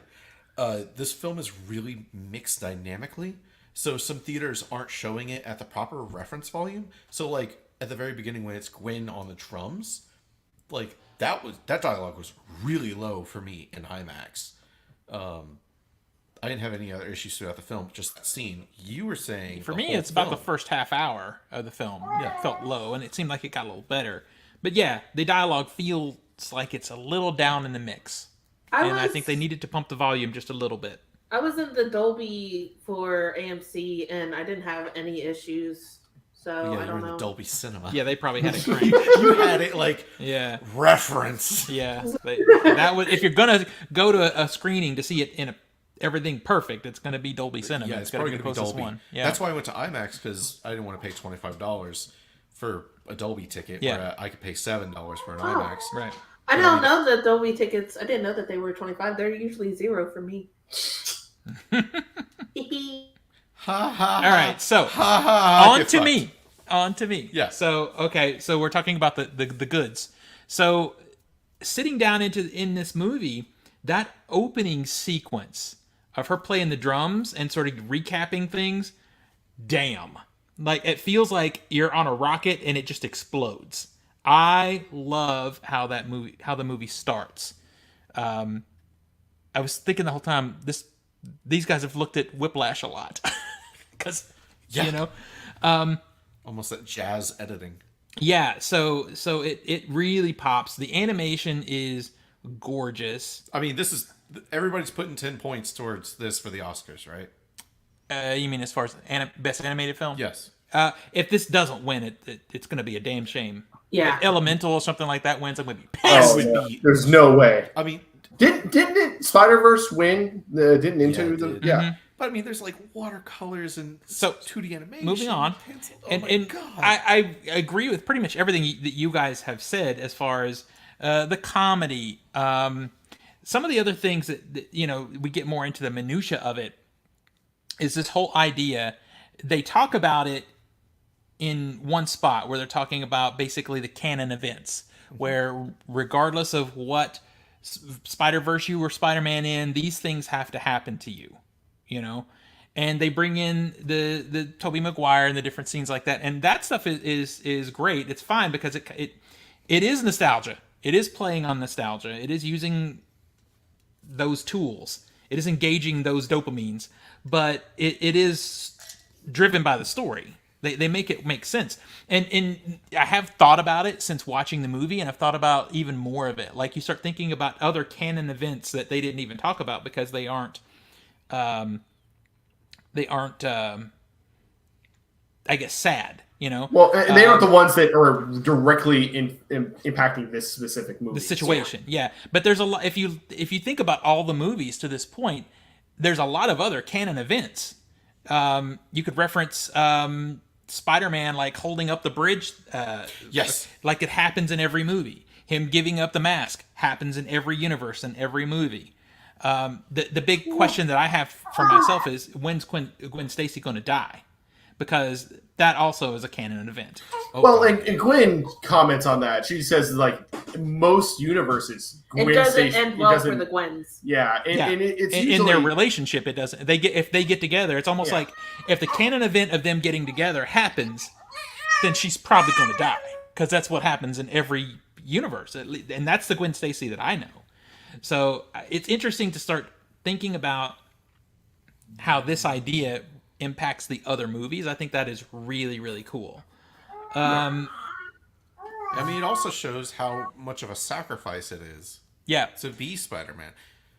C: This film is really mixed dynamically, so some theaters aren't showing it at the proper reference volume. So, like, at the very beginning when it's Gwen on the drums, like, that dialogue was really low for me in IMAX. I didn't have any other issues throughout the film, just that scene. You were saying...
A: For me, it's about the first half hour of the film. Yeah, it felt low, and it seemed like it got a little better. But yeah, the dialogue feels like it's a little down in the mix. I think they needed to pump the volume just a little bit.
D: I was in the Dolby for AMC, and I didn't have any issues. So I don't know.
C: You were in the Dolby Cinema.
A: Yeah, they probably had it cranked.
C: You had it like reference.
A: Yeah, that was, if you're gonna go to a screening to see it in everything perfect, it's gonna be Dolby Cinema.
C: Yeah, it's probably gonna be Dolby.
A: One. Yeah.
C: That's why I went to IMAX, because I didn't want to pay $25 for a Dolby ticket, where I could pay $7 for an IMAX.
A: Right.
D: I don't know the Dolby tickets. I didn't know that they were $25. They're usually $0 for me.
C: Ha ha.
A: All right, so on to me.
C: Yeah.
A: So so we're talking about the goods. So sitting down in this movie, that opening sequence of her playing the drums and sort of recapping things, damn. Like, it feels like you're on a rocket and it just explodes. I love how the movie starts. I was thinking the whole time, these guys have looked at Whiplash a lot, because
C: almost that jazz editing.
A: Yeah, so it really pops. The animation is gorgeous.
C: I mean, everybody's putting 10 points towards this for the Oscars, right?
A: You mean as far as best animated film?
C: Yes.
A: If this doesn't win, it's going to be a damn shame.
D: Yeah.
A: If Elemental or something like that wins, I'm going to be pissed.
B: There's no way.
C: I mean,
B: didn't it Spider-Verse win? Didn't Into the...
C: Did.
B: Yeah.
A: Mm-hmm.
C: But I mean, there's like watercolors and 2D animation.
A: Moving on.
C: Pencil.
A: And
C: God.
A: I agree with pretty much everything that you guys have said as far as the comedy. Some of the other things that we get more into the minutia of it is this whole idea. They talk about it in one spot where they're talking about basically the canon events, where regardless of what Spider-Verse you or Spider-Man in, these things have to happen to you, and they bring in the Tobey Maguire and the different scenes like that, and that stuff is great. It's fine because it is nostalgia. It is playing on nostalgia. It is using those tools. It is engaging those dopamines, but it is driven by the story. They make it make sense. And I have thought about it since watching the movie, and I've thought about even more of it. Like, you start thinking about other canon events that they didn't even talk about because they aren't I guess, sad, you know?
B: Well, and they aren't the ones that are directly impacting this specific movie.
A: The situation, yeah. But there's a lot, if you think about all the movies to this point, there's a lot of other canon events. You could reference Spider-Man, like, holding up the bridge.
C: Yes.
A: Like, it happens in every movie. Him giving up the mask happens in every universe, in every movie. The big question that I have for myself is, when's Gwen Stacy going to die? Because that also is a canon event.
B: Well, and Gwen comments on that. She says, like, most universes,
D: It
B: Gwen
D: doesn't
B: Stacy,
D: end well for the Gwens.
B: Yeah, and it's usually,
A: in their relationship, it doesn't. If they get together, it's almost like if the canon event of them getting together happens, then she's probably going to die, because that's what happens in every universe, and that's the Gwen Stacy that I know. So it's interesting to start thinking about how this idea impacts the other movies. I think that is really, really cool.
C: I mean, it also shows how much of a sacrifice it is
A: Yeah,
C: to be Spider-Man.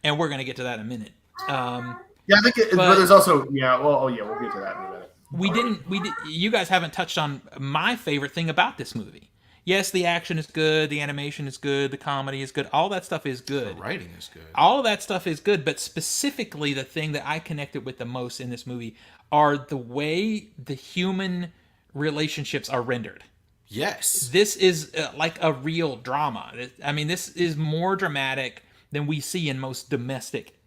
A: and we're going to get to that in a minute.
B: I think but there's also, we'll get to that in a minute.
A: You guys haven't touched on my favorite thing about this movie. Yes, the action is good, the animation is good, the comedy is good, all that stuff is good.
C: The writing is good.
A: All of that stuff is good, but specifically the thing that I connected with the most in this movie are the way the human relationships are rendered.
C: Yes.
A: This is like a real drama. I mean, this is more dramatic than we see in most domestic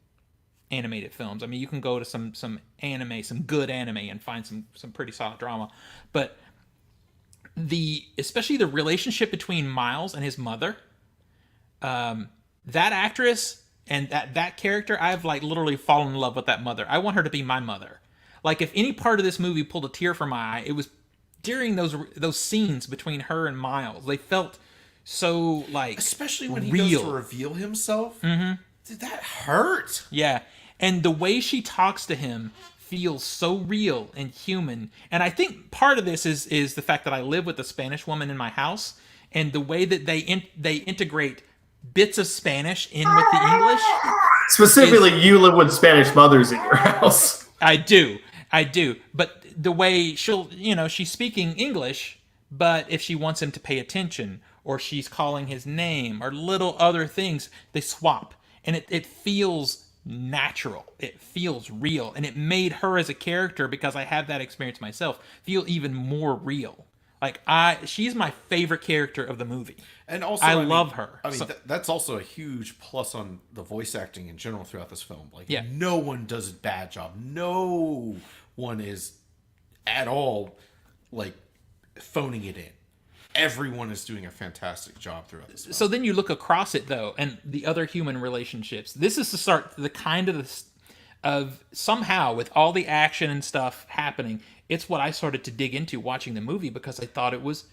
A: animated films. I mean, you can go to some anime, some good anime, and find some pretty solid drama, but especially the relationship between Miles and his mother, that actress and that character, I've like literally fallen in love with that mother. I want her to be my mother. Like, if any part of this movie pulled a tear from my eye, it was during those scenes between her and Miles. They felt so, like,
C: especially when
A: real.
C: He goes to reveal himself. Mm-hmm. Did that hurt?
A: Yeah, and the way she talks to him feels so real and human. And I think part of this is the fact that I live with a Spanish woman in my house, and the way that they integrate bits of Spanish in with the English.
B: Specifically, you live with Spanish mothers in your house.
A: I do. But the way she's speaking English, but if she wants him to pay attention, or she's calling his name, or little other things, they swap. And it feels natural. It feels real. And it made her as a character, because I have that experience myself, feel even more real. Like, she's my favorite character of the movie. And also, I love her.
C: I mean, that's also a huge plus on the voice acting in general throughout this film. Like,
A: yeah.
C: No one does a bad job. No one is at all, like, phoning it in. Everyone is doing a fantastic job throughout this film.
A: So then you look across it, though, and the other human relationships. This is to start the kind of somehow, with all the action and stuff happening, it's what I started to dig into watching the movie, because I thought it was,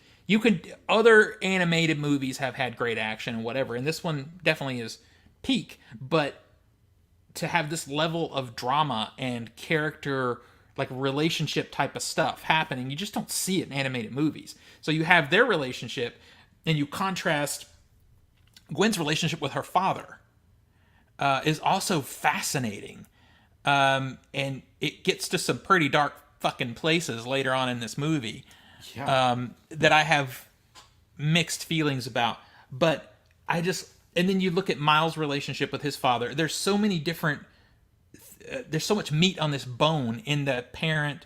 A: other animated movies have had great action and whatever, and this one definitely is peak, but to have this level of drama and character, like relationship type of stuff happening, you just don't see it in animated movies. So you have their relationship, and you contrast Gwen's relationship with her father, is also fascinating. And it gets to some pretty dark fucking places later on in this movie, that I have mixed feelings about. But and then you look at Miles' relationship with his father. There's so many different, there's so much meat on this bone in the parent,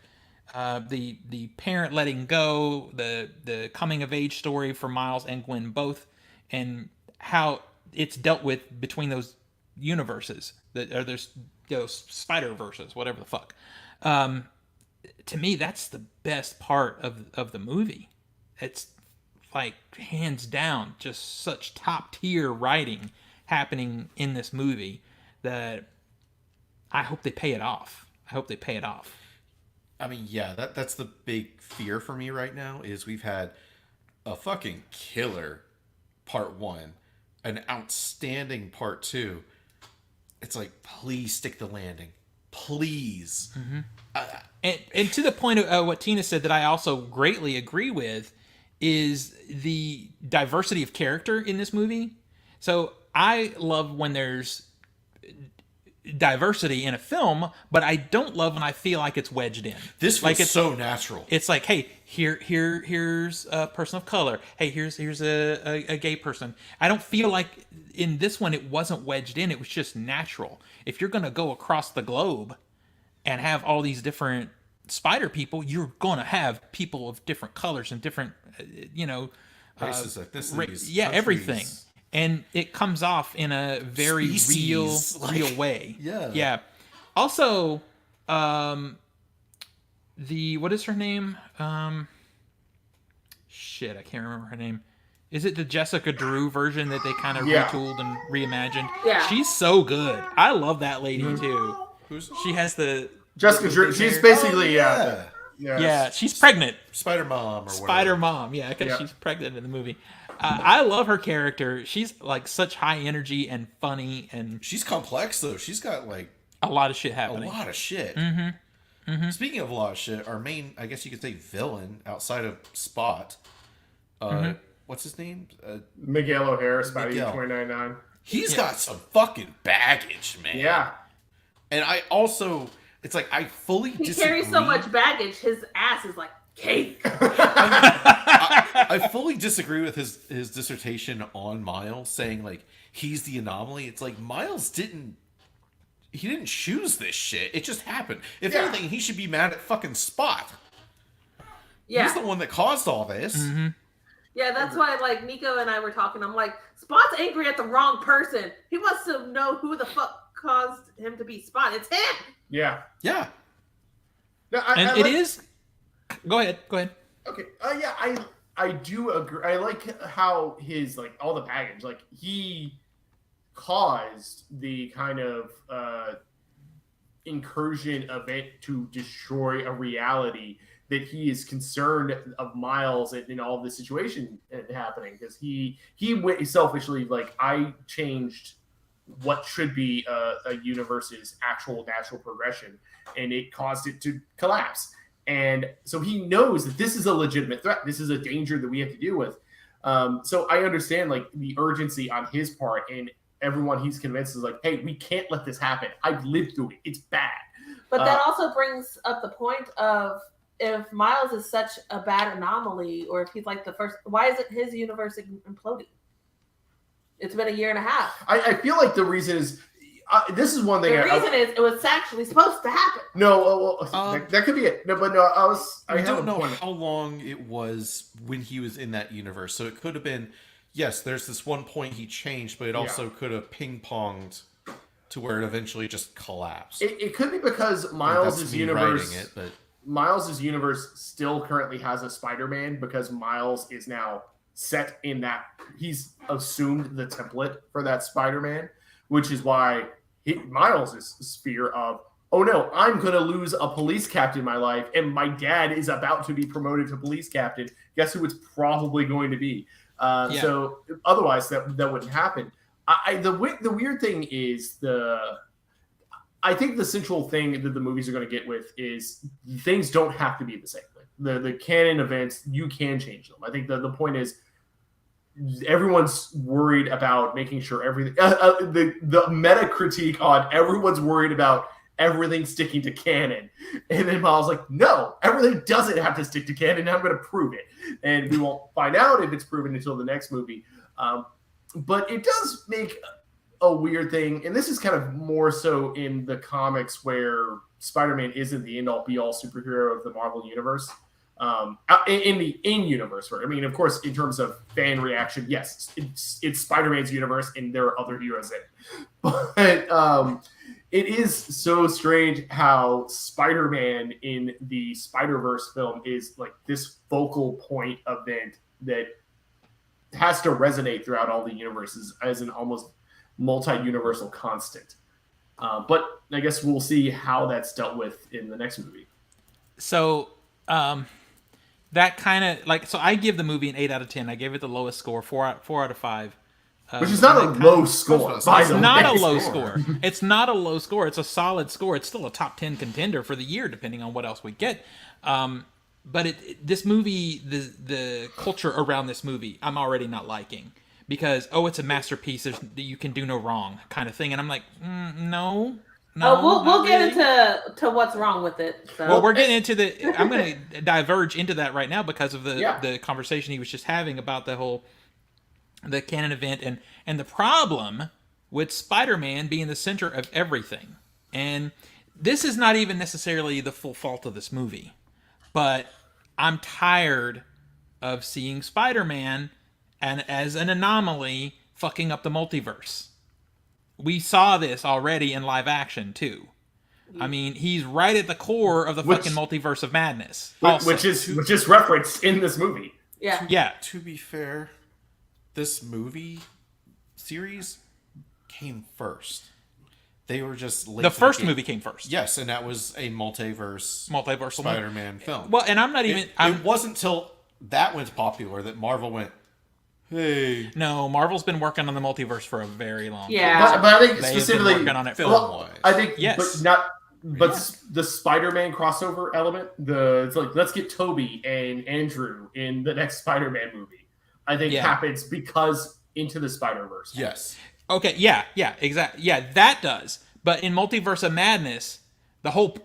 A: the parent letting go, the coming of age story for Miles and Gwen both, and how it's dealt with between those universes, there's those Spider-Verses, whatever the fuck. To me, that's the best part of the movie. It's like, hands down, just such top tier writing happening in this movie that I hope they pay it off. I hope they pay it off.
C: I mean, yeah, that's the big fear for me right now is we've had a fucking killer part 1, an outstanding part 2. It's like, please stick the landing. Please.
A: And to the point of what Tina said that I also greatly agree with is the diversity of character in this movie. So I love when there's diversity in a film, but I don't love when I feel like it's wedged in.
C: This was so natural.
A: It's like, hey, here's a person of color. Hey, here's a gay person. I don't feel like in this one it wasn't wedged in. It was just natural. If you're gonna go across the globe and have all these different spider people, you're gonna have people of different colors and different,
C: Races, ethnicities,
A: yeah,
C: countries.
A: Everything. And it comes off in a very
C: Species,
A: real way.
C: Yeah.
A: Yeah. Also, what is her name? Shit, I can't remember her name. Is it the Jessica Drew version that they kind of retooled and reimagined?
D: Yeah.
A: She's so good. I love that lady too. She has the
B: Jessica Drew. She's basically
A: yeah, she's pregnant.
C: Spider Mom or
A: Spider
C: whatever.
A: Mom, yeah, because she's pregnant in the movie. I love her character. She's like such high energy and funny, and
C: She's complex though. She's got like
A: a lot of shit
C: a
A: happening.
C: lot of shit. Speaking of a lot of shit, our main, I guess you could say, villain outside of Spot. What's his name?
B: Miguel O'Hara, Spidey
C: Miguel.
B: 2099.
C: He's got some fucking baggage, man.
B: Yeah.
C: And I also, it's like I fully
D: He
C: disagree.
D: carries so much baggage, his ass is like cake.
C: I fully disagree with his dissertation on Miles, saying like he's the anomaly. It's like Miles didn't choose this shit. It just happened. If anything, he should be mad at fucking Spot.
D: Yeah.
C: He's the one that caused all this.
D: Yeah, that's why, like, Nico and I were talking. I'm like, Spot's angry at the wrong person. He wants to know who the fuck caused him to be Spot. It's him!
B: Yeah.
C: Yeah.
B: No,
A: And it is. Go ahead.
B: Okay. I do agree. I like how his, like, all the baggage, like, he caused the kind of incursion event to destroy a reality that he is concerned of Miles and all this situation happening, because he went selfishly, like, I changed what should be a universe's actual natural progression, and it caused it to collapse. And so he knows that this is a legitimate threat. This is a danger that we have to deal with. So I understand, like, the urgency on his part, and everyone he's convinced is like, hey, we can't let this happen. I've lived through it. It's bad.
D: But that also brings up the point of, if Miles is such a bad anomaly, or if he's like the first, why isn't his universe imploding? It's been a year and a half.
B: I feel like the reason is, this is one thing.
D: The reason is it was actually supposed to happen.
B: No, that could be it. No, but no,
C: I don't know how long it was when he was in that universe. So it could have been, yes, there's this one point he changed, but it also could have ping-ponged to where it eventually just collapsed.
B: It could be because Miles' universe still currently has a Spider-Man, because Miles is now set in that, he's assumed the template for that Spider-Man, which is why Miles' fear of, oh no, I'm going to lose a police captain in my life, and my dad is about to be promoted to police captain. Guess who it's probably going to be? So otherwise that wouldn't happen. The weird thing is I think the central thing that the movies are going to get with is things don't have to be the same thing. The canon events, you can change them. I think the point is everyone's worried about making sure everything. The meta critique on everyone's worried about everything sticking to canon, and then Miles like, no, everything doesn't have to stick to canon. I'm going to prove it, and we won't find out if it's proven until the next movie. But it does make a weird thing, and this is kind of more so in the comics where Spider-Man isn't the end-all be-all superhero of the Marvel universe. In the in-universe, I mean, of course, in terms of fan reaction, yes, it's Spider-Man's universe, and there are other heroes in it. But it is so strange how Spider-Man in the Spider-Verse film is like this focal point event that has to resonate throughout all the universes as an almost multi-universal constant. But I guess we'll see how that's dealt with in the next movie.
A: So, that kind of like, so I give the movie an 8 out of 10. I gave it the lowest score, 4 out of 5.
B: Which is not a low score.
C: It's
B: by the
A: Not
B: way.
A: a low score. It's not a low score. It's a solid score. It's still a top 10 contender for the year, depending on what else we get. But this movie, the culture around this movie, I'm already not liking. Because, it's a masterpiece. You can do no wrong kind of thing. And I'm like, no.
D: We'll get into what's wrong with it. So.
A: Well, we're getting into I'm going to diverge into that right now because of the conversation he was just having about the canon event and the problem with Spider-Man being the center of everything. And this is not even necessarily the full fault of this movie, but I'm tired of seeing Spider-Man as an anomaly fucking up the multiverse. We saw this already in live action too. I mean, he's right at the core of the fucking multiverse of madness.
B: Which is referenced in this movie.
A: Yeah.
C: To be fair, this movie series came first. They were just late
A: The first movie came first.
C: Yes, and that was a multiversal Spider-Man film.
A: Well, and I'm not even.
C: It wasn't until that went popular that Marvel went, hey.
A: No, Marvel's been working on the multiverse for a very long time.
D: Yeah.
B: But I think
A: They've
B: specifically
A: been working on it
C: film-wise.
B: I think,
A: Yes.
B: but the Spider-Man crossover element, it's like, let's get Toby and Andrew in the next Spider-Man movie. I think happens because Into the Spider-Verse.
C: Yes.
A: Okay, yeah, exactly. Yeah, that does. But in Multiverse of Madness, the whole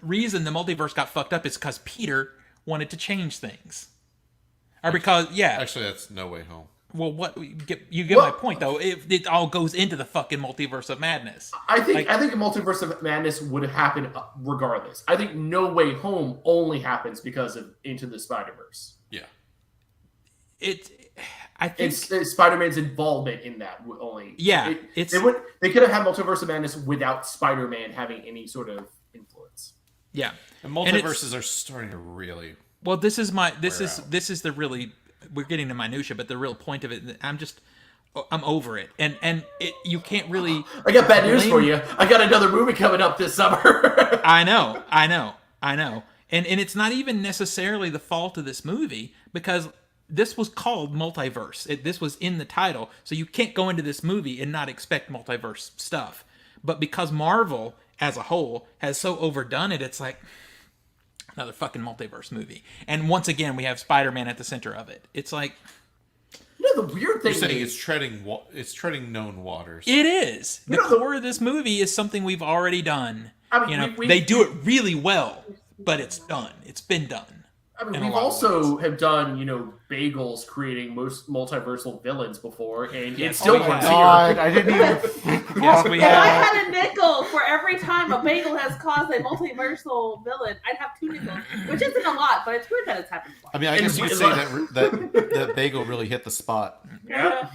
A: reason the multiverse got fucked up is because Peter wanted to change things. Or because,
C: Actually, that's No Way Home.
A: Well, you get my point, though. It all goes into the fucking Multiverse of Madness.
B: I think a Multiverse of Madness would happen regardless. I think No Way Home only happens because of Into the Spider-Verse.
C: Yeah.
A: I think
B: it's Spider-Man's involvement in that only.
A: Yeah,
B: they could have had Multiverse of Madness without Spider-Man having any sort of influence.
A: Yeah,
C: And multiverses are starting to really.
A: Well, this is the really, we're getting to minutia, but the real point of it, I'm over it, and you can't really.
B: I got bad news for you. I got another movie coming up this summer.
A: I know, and it's not even necessarily the fault of this movie because this was called multiverse. This was in the title, so you can't go into this movie and not expect multiverse stuff. But because Marvel as a whole has so overdone it, it's like another fucking multiverse movie. And once again, we have Spider-Man at the center of it. It's like,
B: the weird thing
C: You're saying
B: is
C: it's treading known waters.
A: it is. The core of this movie is something we've already done.
B: I mean,
A: they do it really well, but it's done. It's been done.
B: I mean, we've also have done, Bagels creating most multiversal villains before, and it's still
A: yeah.
E: God, I didn't even.
A: Yes, we
D: If I
A: have.
D: had a nickel for every time a bagel has caused a multiversal villain, I'd have 2 nickels, which isn't a lot, but it's weird that it's happened twice.
C: I mean, I guess you could say that Bagel really hit the spot.
B: Yeah.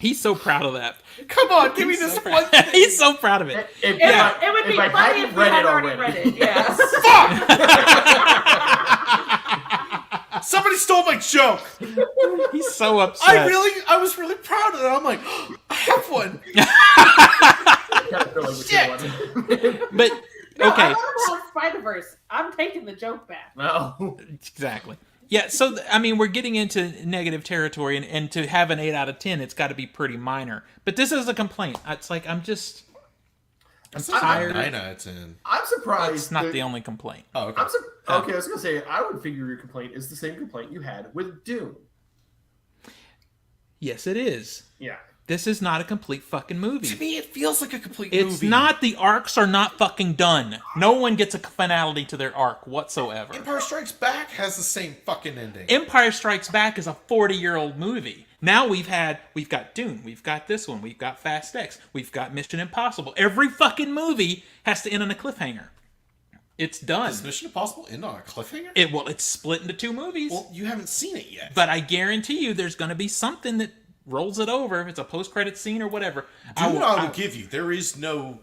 A: He's so proud of that.
C: Come on, give me this one thing.
A: He's so proud of it.
D: It would be funny if we had already read it. Yeah.
C: Somebody stole my joke.
A: He's so upset.
C: I was really proud of it. I'm like, I have one.
A: But okay,
D: I want to Spider-Verse. I'm taking the joke back.
B: No.
A: exactly. Yeah, so I mean, we're getting into negative territory, and to have an 8 out of 10, it's got to be pretty minor. But this is a complaint. It's like I'm tired.
C: It's in.
B: I'm surprised.
A: It's not the only complaint.
C: Oh, okay.
B: Okay, I was gonna say I would figure your complaint is the same complaint you had with Dune.
A: Yes, it is.
B: Yeah.
A: This is not a complete fucking movie.
C: To me, it feels like a complete movie.
A: It's not. The arcs are not fucking done. No one gets a finality to their arc whatsoever.
C: Empire Strikes Back has the same fucking ending.
A: Empire Strikes Back is a 40-year-old movie. Now we've got Dune, we've got this one, we've got Fast X, we've got Mission Impossible. Every fucking movie has to end on a cliffhanger. It's done.
C: Does Mission Impossible end on a cliffhanger?
A: It's split into 2 movies.
C: Well, you haven't seen it yet.
A: But I guarantee you there's going to be something that rolls it over, if it's a post-credit scene or whatever.
C: I will give you. There is no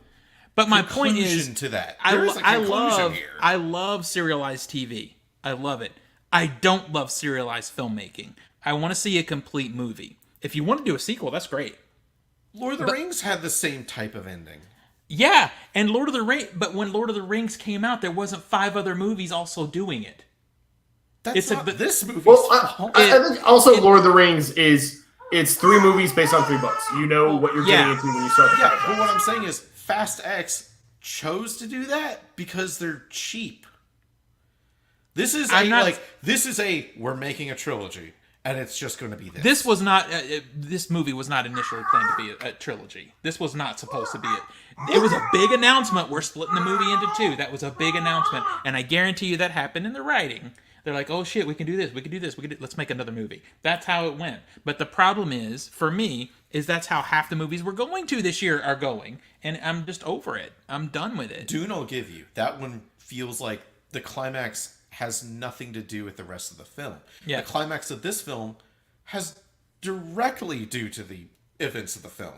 A: But my point
C: conclusion
A: is,
C: to that. There is a conclusion here.
A: I love serialized TV. I love it. I don't love serialized filmmaking. I want to see a complete movie. If you want to do a sequel, that's great.
C: Lord of the Rings had the same type of ending.
A: Yeah, and Lord of the Rings. But when Lord of the Rings came out, there wasn't 5 other movies also doing it.
C: That's not this movie.
B: Well, I think also Lord of the Rings it's 3 movies based on 3 books. You know what you're getting into when you start the franchise.
C: But what I'm saying is Fast X chose to do that because they're cheap. This is we're making a trilogy. And it's just going to be this.
A: This was not. This movie was not initially planned to be a trilogy. This was not supposed to be it. It was a big announcement. We're splitting the movie into 2. That was a big announcement, and I guarantee you that happened in the writing. They're like, "Oh shit, we can do this. We can do this. Let's make another movie." That's how it went. But the problem is, for me, that's how half the movies we're going to this year are going, and I'm just over it. I'm done with it.
C: Dune, I'll give you that one. Feels like the climax has nothing to do with the rest of the film.
A: Yeah.
C: The climax of this film has directly due to the events of the film.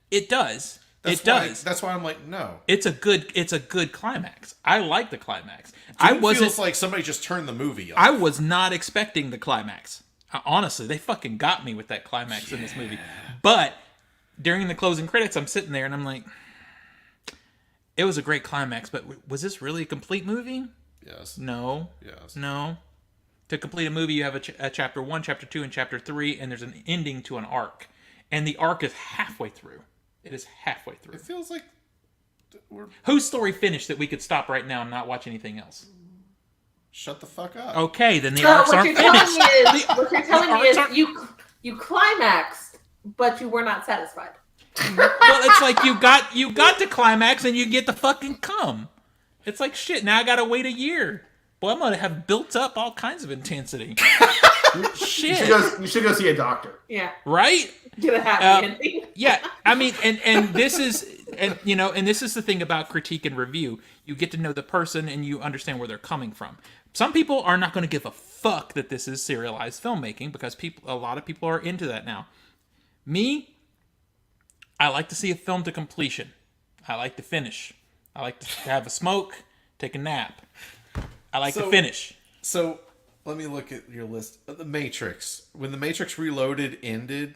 A: It does.
C: That's why I'm like, no.
A: It's a good climax. I like the climax.
C: Dune feels like somebody just turned the movie off.
A: I was not expecting the climax. Honestly, they fucking got me with that climax in this movie. But during the closing credits, I'm sitting there and I'm like, it was a great climax, but was this really a complete movie?
C: Yes.
A: No.
C: Yes.
A: No. To complete a movie, you have a chapter 1, chapter 2, and chapter 3, and there's an ending to an arc. And the arc is halfway through. It is halfway through.
C: It feels like
A: whose story finished that we could stop right now and not watch anything else?
C: Shut the fuck up.
A: Okay, then the arcs aren't finished.
D: What you're telling me is you climaxed, but you were not satisfied.
A: Well, it's like you got to climax and you get the fucking cum. It's like, shit, now I gotta wait a year. Boy, I'm gonna have built up all kinds of intensity. Shit.
B: You should go see a doctor.
D: Yeah.
A: Right?
D: Get a happy ending.
A: Yeah, I mean, and this is, and you know, and this is the thing about critique and review. You get to know the person and you understand where they're coming from. Some people are not going to give a fuck that this is serialized filmmaking because a lot of people are into that now. Me, I like to see a film to completion. I like to finish. I like to have a smoke, take a nap. I like to finish.
C: So, let me look at your list. The Matrix. When The Matrix Reloaded ended,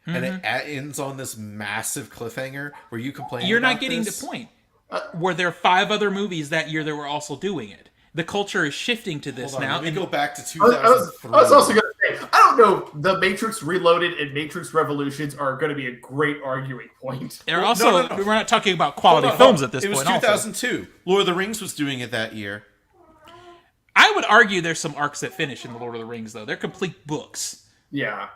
C: and it ends on this massive cliffhanger where you complain
A: You're
C: about
A: not getting
C: this?
A: the point. Were there 5 other movies that year that were also doing it? The culture is shifting to this now.
C: Let me go back to
B: I
C: 2003.
B: was also going to say, I don't know, The Matrix Reloaded and Matrix Revolutions are going to be a great arguing point.
A: They're also, we're not talking about quality films at this point.
C: It was 2002. Lord of the Rings was doing it that year.
A: I would argue there's some arcs that finish in the Lord of the Rings, though. They're complete books.
B: Yeah.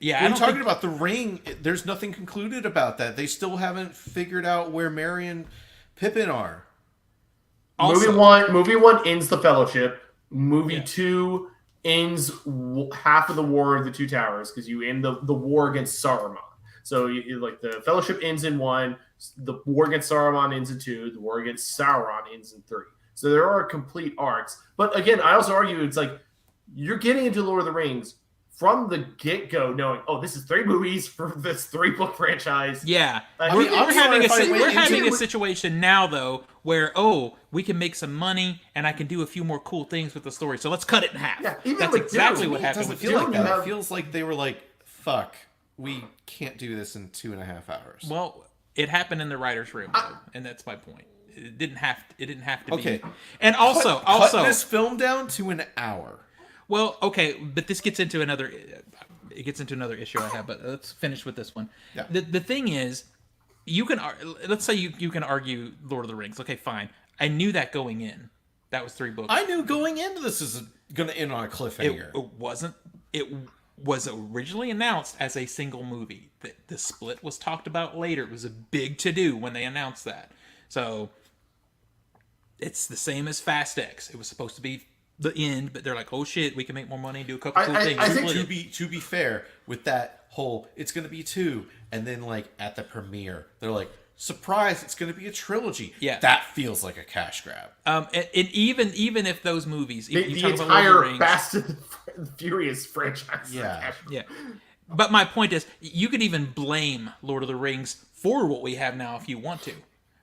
A: Yeah,
C: When talking about the Ring, there's nothing concluded about that. They still haven't figured out where Merry and Pippin are.
B: Also, movie one ends the Fellowship. Movie 2 ends half of the War of the Two Towers because you end the war against Saruman. So like the Fellowship ends in 1, the war against Saruman ends in 2, the war against Sauron ends in 3. So there are complete arcs. But again, I also argue it's like you're getting into Lord of the Rings from the get-go knowing, oh, this is 3 movies for this 3-book franchise.
A: Yeah.
B: We're
A: having a situation now, though, where, we can make some money and I can do a few more cool things with the story. So let's cut it in half.
B: Yeah,
A: that's exactly what happened
C: It
A: with
C: doesn't feel like
A: Dune.
C: that. It feels like they were like, fuck, we can't do this in 2.5 hours.
A: Well, it happened in the writer's room, though, and that's my point. It didn't have to
C: Okay.
A: be. And also,
C: cut this film down to an hour.
A: Well, okay, but this gets into another. It gets into another issue I have, but let's finish with this one.
C: Yeah.
A: The thing is, let's say you can argue Lord of the Rings. Okay, fine. I knew that going in. That was 3 books.
C: I knew going into this is going to end on a cliffhanger.
A: It wasn't. It was originally announced as a single movie. The split was talked about later. It was a big to-do when they announced that. So it's the same as Fast X. It was supposed to be the end, but they're like, oh shit, we can make more money and do a couple cool things.
B: I think
C: to be fair, with that whole, it's going to be 2, and then like at the premiere, they're like, surprise, it's going to be a trilogy.
A: Yeah,
C: that feels like a cash grab.
A: And even if those movies,
B: the entire Fast and Furious franchise,
A: yeah. But my point is, you could even blame Lord of the Rings for what we have now if you want to.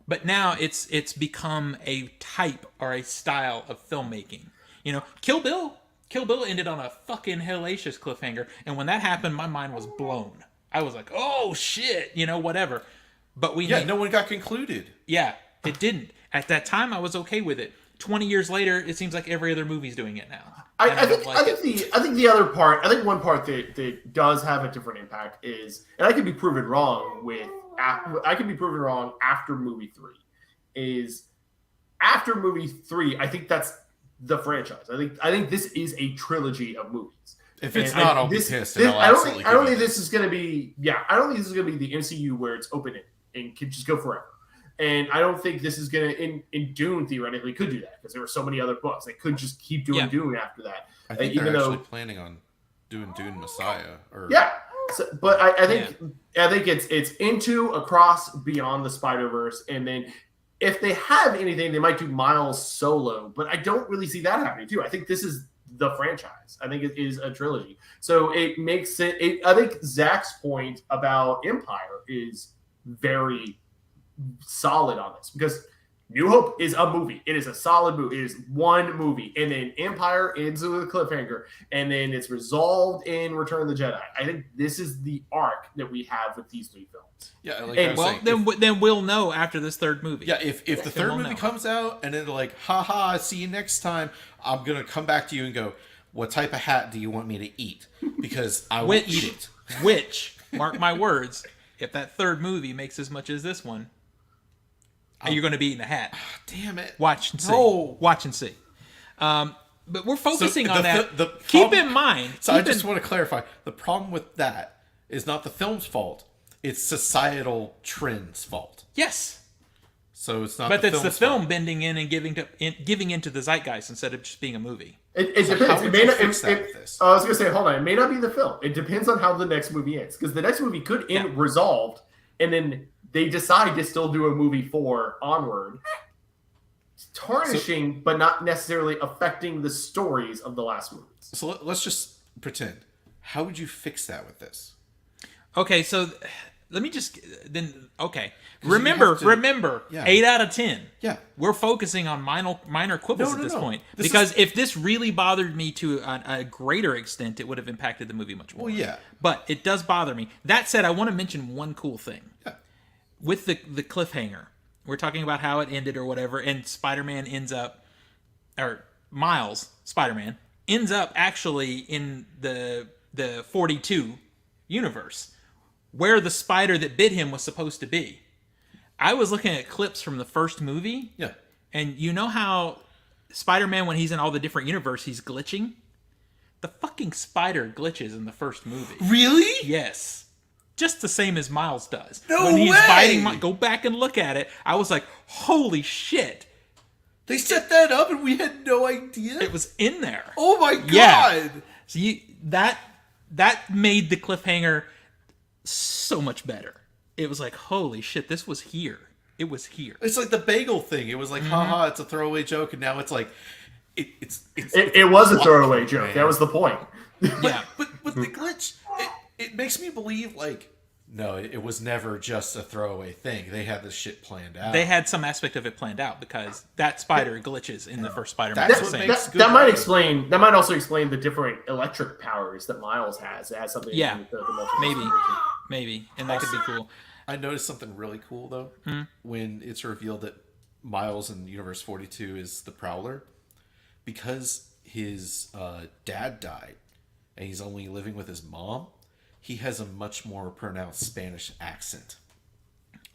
A: But now it's become a type or a style of filmmaking. You know, Kill Bill ended on a fucking hellacious cliffhanger, and when that happened, my mind was blown. I was like, oh shit, whatever. But we
C: Yeah, no one got concluded.
A: Yeah, it didn't. At that time, I was okay with it. 20 years later, it seems like every other movie's doing it now.
B: I think the other part, I think one part that does have a different impact is, and I could be proven wrong after movie 3, is after movie 3, I think that's the franchise. I think this is a trilogy of movies.
C: If it's
B: And
C: not, I'll be pissed. And
B: I don't think this is going to be. Yeah, I don't think this is going to be the MCU where it's open and can just go forever. And I don't think this is going to, in Dune theoretically could do that because there were so many other books. They could just keep doing Dune after that.
C: I think they're actually planning on doing Dune Messiah.
B: But I think it's into, across, beyond the Spider-Verse. And then if they have anything, they might do Miles solo. But I don't really see that happening too. I think this is the franchise. I think it is a trilogy. So it makes it I think Zach's point about Empire is very solid on this because New Hope is a movie. It is a solid movie. It is one movie. And then Empire ends with a cliffhanger. And then it's resolved in Return of the Jedi. I think this is the arc that we have with these 3 films.
A: Yeah, then we'll know after this third movie.
C: Yeah, if the third movie comes out and then like, haha, see you next time, I'm going to come back to you and go, what type of hat do you want me to eat? Because I will eat it.
A: Which, mark my words, if that third movie makes as much as this one, you're going to be eating a hat.
C: Damn it.
A: Watch and see.
C: No.
A: Watch and see. But we're focusing on that.
C: Keep
A: in mind.
C: I just want to clarify. The problem with that is not the film's fault. It's societal trends' fault.
A: Yes.
C: So it's not.
A: But
C: the
A: it's the
C: film's
A: film
C: fault.
A: bending in and giving into the zeitgeist instead of just being a movie.
B: It depends.
C: How would you fix that with this?
B: I was going to say, hold on. It may not be the film. It depends on how the next movie ends. Because the next movie could end resolved, and then they decide to still do a movie 4 onward, tarnishing but not necessarily affecting the stories of the last movies.
C: So let's just pretend. How would you fix that with this?
A: Okay, so let me just remember 8 out of 10.
C: Yeah,
A: we're focusing on minor quibbles at this point because if this really bothered me to a greater extent, it would have impacted the movie much more.
C: Well, yeah,
A: but it does bother me. That said, I want to mention one cool thing.
C: Yeah.
A: With the cliffhanger, we're talking about how it ended or whatever, and Spider-Man ends up, or Miles, Spider-Man, ends up actually in the 42 universe, where the spider that bit him was supposed to be. I was looking at clips from the first movie, and you know how Spider-Man, when he's in all the different universes, he's glitching? The fucking spider glitches in the first movie.
C: Really?
A: Yes. Just the same as Miles does.
C: No
A: when he's
C: way!
A: biting, go back and look at it. I was like, holy shit.
C: They set that up and we had no idea?
A: It was in there.
C: Oh my god!
A: Yeah. So that made the cliffhanger so much better. It was like, holy shit, this was here. It was here.
C: It's like the bagel thing. It was like, haha, it's a throwaway joke, and now it's like,
B: it was a throwaway joke. That was the point.
A: Yeah.
C: But the glitch, it makes me believe, like, no, it was never just a throwaway thing. They had this shit planned out.
A: They had some aspect of it planned out because that spider glitches in the first Spider-Man.
B: That might also explain the different electric powers that Miles has. It has something to do with the multiverse.
A: Maybe, and that could be cool.
C: I noticed something really cool though when it's revealed that Miles in Universe 42 is the Prowler, because his dad died and he's only living with his mom. He has a much more pronounced Spanish accent.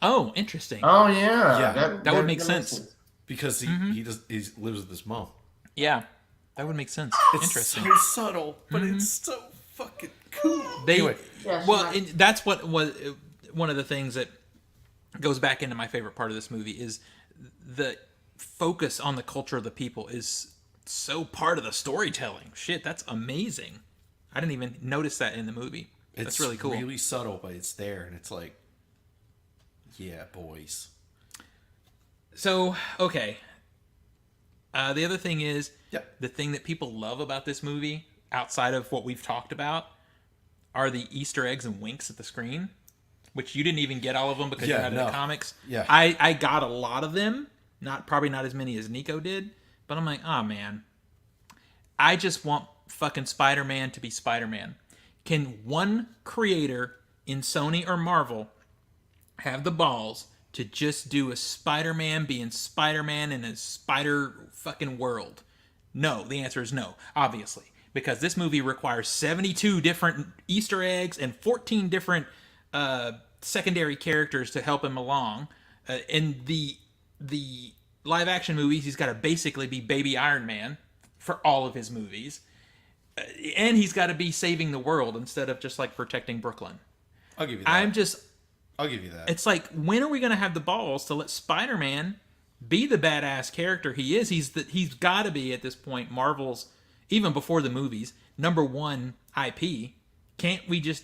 A: Oh, interesting.
B: Oh yeah,
A: that would make sense
C: because he lives with his mom.
A: Yeah, that would make sense.
C: It's
A: Interesting.
C: so subtle, but it's so fucking cool.
A: Anyway, that's what was one of the things that goes back into my favorite part of this movie is the focus on the culture of the people is so part of the storytelling. Shit, that's amazing. I didn't even notice that in the movie. That's really cool.
C: It's really subtle, but it's there, and it's like, yeah, boys.
A: So, okay. The other thing is, the thing that people love about this movie, outside of what we've talked about, are the Easter eggs and winks at the screen, which you didn't even get all of them because you're not in the comics.
C: Yeah.
A: I got a lot of them, probably not as many as Nico did, but I'm like, oh man, I just want fucking Spider-Man to be Spider-Man. Can one creator in Sony or Marvel have the balls to just do a Spider-Man being Spider-Man in a spider fucking world? No, the answer is no, obviously. Because this movie requires 72 different Easter eggs and 14 different secondary characters to help him along. In the live action movies, he's got to basically be Baby Iron Man for all of his movies. And he's got to be saving the world instead of just like protecting Brooklyn.
C: I'll give you that. I'll give you that.
A: It's like, when are we going to have the balls to let Spider-Man be the badass character he is? He's got to be, at this point, Marvel's, even before the movies, #1 IP. Can't we just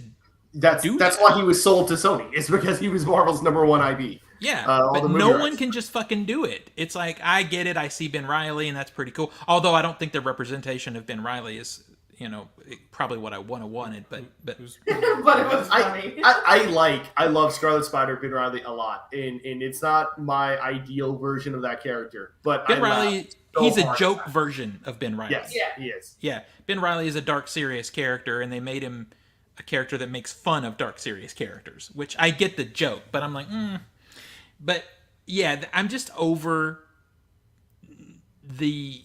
B: That's why he was sold to Sony. It's because he was Marvel's #1 IP.
A: Yeah, but no one can just fucking do it. It's like, I get it. I see Ben Reilly, and that's pretty cool. Although I don't think the representation of Ben Reilly is, probably what I wanted. But
D: But it was funny.
B: I love Scarlet Spider, Ben Reilly a lot, and it's not my ideal version of that character. But
A: Ben Reilly, he's a joke version of Ben Reilly.
B: Yes,
D: Yeah.
B: he is.
A: Yeah, Ben Reilly is a dark, serious character, and they made him a character that makes fun of dark, serious characters. Which I get the joke, but I'm like, But yeah, I'm just over the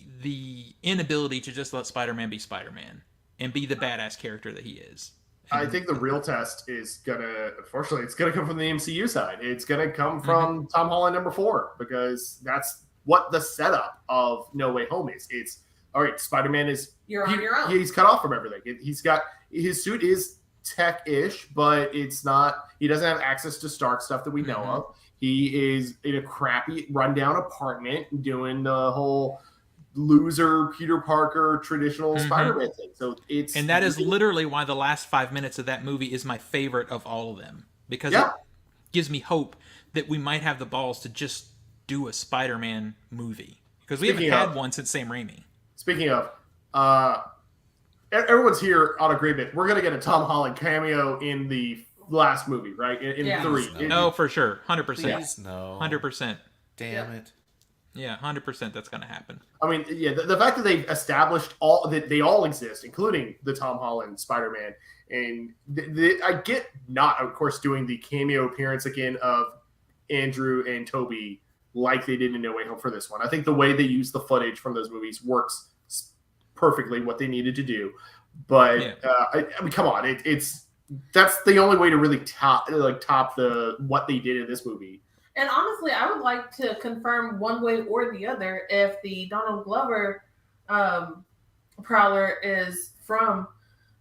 A: inability to just let Spider-Man be Spider-Man and be the badass character that he is.
B: I think the real test is unfortunately, it's gonna come from the MCU side. It's gonna come from Tom Holland #4, because that's what the setup of No Way Home is. It's all right. Spider-Man is
D: You're on your own.
B: He's cut off from everything. He's got his suit is tech-ish, but it's not. He doesn't have access to Stark stuff that we know of. He is in a crappy, rundown apartment doing the whole loser Peter Parker traditional Spider-Man thing. So
A: and that is literally why the last 5 minutes of that movie is my favorite of all of them, because it gives me hope that we might have the balls to just do a Spider-Man movie, because we haven't had one since Sam Raimi.
B: Speaking of, everyone's here on agreement. We're gonna get a Tom Holland cameo in the last movie, right? In 3.
A: No, for sure, 100%.
C: Please, no.
A: 100%.
C: Damn it.
A: Yeah, 100%. That's gonna happen.
B: I mean, yeah, the fact that they've established that they all exist, including the Tom Holland Spider-Man, and I get not, of course, doing the cameo appearance again of Andrew and Toby like they did in No Way Home for this one. I think the way they use the footage from those movies works perfectly what they needed to do. But I mean, come on, that's the only way to really top the what they did in this movie.
D: And honestly, I would like to confirm one way or the other if the Donald Glover Prowler is from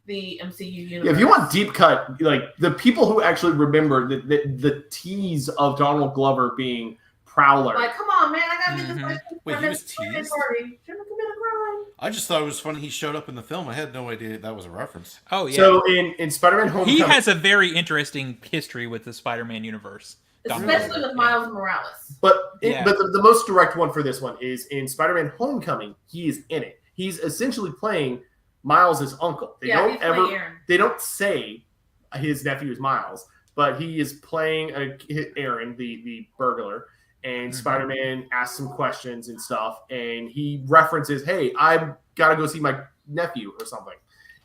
D: the MCU universe.
B: Yeah, if you want deep cut, like the people who actually remember the tease of Donald Glover being Prowler.
D: Like, come on, man, I gotta get this person.
C: Wait, he was teased?
D: Party. Shouldn't commit a crime.
C: I just thought it was funny he showed up in the film. I had no idea that was a reference.
A: Oh yeah.
B: So in Spider-Man Homecoming,
A: he has a very interesting history with the Spider-Man universe.
D: Especially with Miles Morales.
B: But the most direct one for this one is in Spider-Man Homecoming. He is in it. He's essentially playing Miles' uncle. They don't say his nephew is Miles, but he is playing Aaron, the burglar. And Spider-Man asks some questions and stuff, and he references, "Hey, I've got to go see my nephew" or something.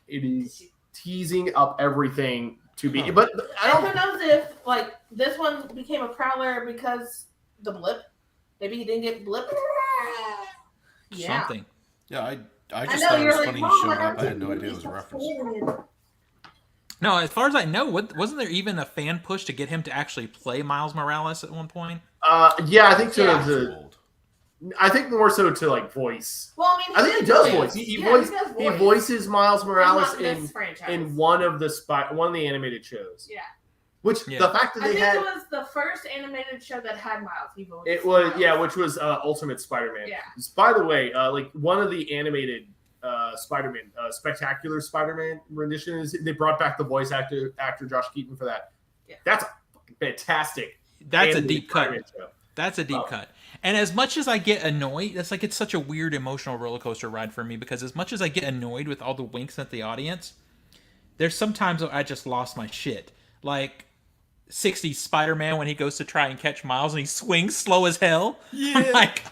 B: It is teasing up everything to be, but I don't.
D: Who knows if like this one became a Prowler because the blip? Maybe he didn't get blipped.
A: Something.
C: Yeah, I just thought it was funny he showed up. I had no idea it was a reference.
A: No, as far as I know, wasn't there even a fan push to get him to actually play Miles Morales at one point?
B: Yeah, I think so. I think more so to like voice.
D: Well, I
B: think he does voice. He voices Miles Morales in one of the animated shows.
D: Yeah.
B: Which the fact that they had
D: it was the first animated show that had Miles. He voiced
B: it was Miles. Which was Ultimate Spider-Man.
D: Yeah.
B: By the way, like one of the animated Spider-Man, Spectacular Spider-Man renditions, they brought back the voice actor Josh Keaton for that. Yeah. That's fantastic.
A: That's a deep cut. That's a deep cut. And as much as I get annoyed, it's such a weird emotional roller coaster ride for me, because as much as I get annoyed with all the winks at the audience, there's sometimes I just lost my shit. Like 60s Spider-Man when he goes to try and catch Miles and he swings slow as hell. Yeah. I'm like,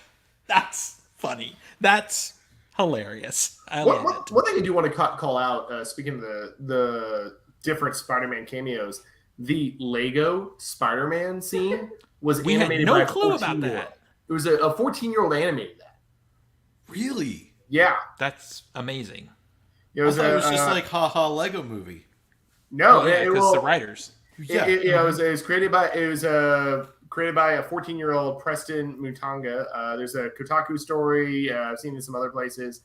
A: that's funny. That's hilarious.
B: One thing I do want to call out, speaking of the different Spider-Man cameos, the Lego Spider-Man scene was
A: We had
B: animated
A: no
B: by a
A: clue about
B: 14-year-old.
A: that.
B: It was a 14-year-old animated that.
C: Really?
B: Yeah.
A: That's amazing.
B: It
C: I
B: was
C: thought it was just like haha Lego movie.
B: no,
A: Oh, yeah,
B: it,
A: because
B: well,
A: the writers.
C: Yeah.
B: it was created by created by a 14-year-old Preston Mutanga. There's a Kotaku story. I've seen it in some other places.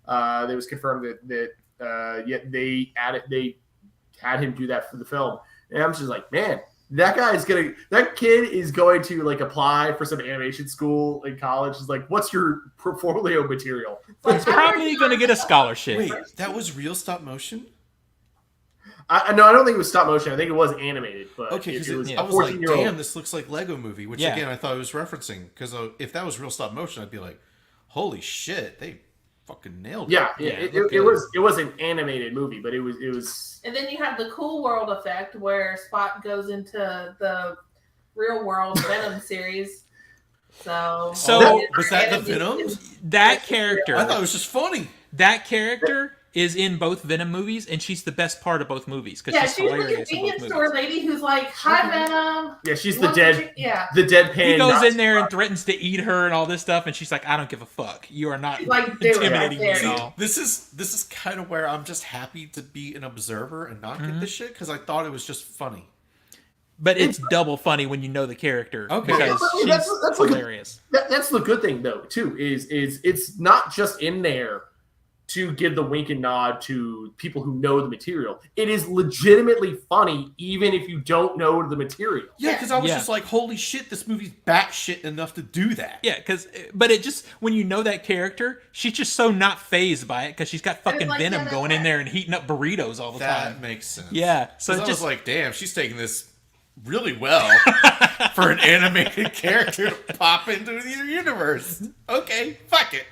B: That was confirmed that yet they had him do that for the film, and I'm just like, man, that kid is going to like apply for some animation school in college. It's like, what's your portfolio material?
A: He's probably going to get a scholarship.
C: Wait, that was real stop motion?
B: No, I don't think it was stop motion. I think it was animated. But
C: Okay, because
B: it was
C: I
B: a
C: was like,
B: 14-year-old.
C: damn, this looks like Lego movie, which
A: Yeah.
C: again I thought it was referencing. Because if that was real stop motion, I'd be like, holy shit, they fucking nailed it.
B: Yeah,
A: Yeah,
B: it
A: good.
B: was an animated movie, but it was.
D: And then you have the Cool World effect where Spot goes into the real world Venom series. So
C: was that the Venom?
A: That character,
C: I thought it was just funny.
A: that character is in both Venom movies, and she's the best part of both movies because
D: Yeah,
A: she's
D: she's the
A: hilarious in both
D: convenience
A: movies.
D: store lady who's like, "Hi, Venom."
B: Yeah, she's the
D: Wants to
B: dead.
D: drink- Yeah,
B: The deadpan.
A: He goes
B: Nazi
A: in there and
B: Spot.
A: threatens to eat her and all this stuff, and she's like, "I don't give a fuck. You are not
D: Like, do it
A: intimidating me
D: right
A: at
D: there.
A: all."
C: This is kind of where I'm just happy to be an observer and not get this shit because I thought it was just funny.
A: But it's double funny when you know the character
C: Okay.
A: because she's
B: That's like a-
A: hilarious.
B: That's the good thing though too is it's not just in there to give the wink and nod to people who know the material. It is legitimately funny even if you don't know the material.
C: Yeah, because I was
A: Yeah.
C: just like, holy shit, this movie's batshit enough to do that.
A: Yeah, but it just when you know that character, she's just so not phased by it because she's got fucking
D: like,
A: Venom
D: yeah,
A: going in there and heating up burritos all the
C: That
A: time.
C: makes sense.
A: Yeah, so
C: 'Cause
A: it
C: I
A: just
C: was like, damn, she's taking this really well for an animated character to pop into the universe. Okay, fuck it.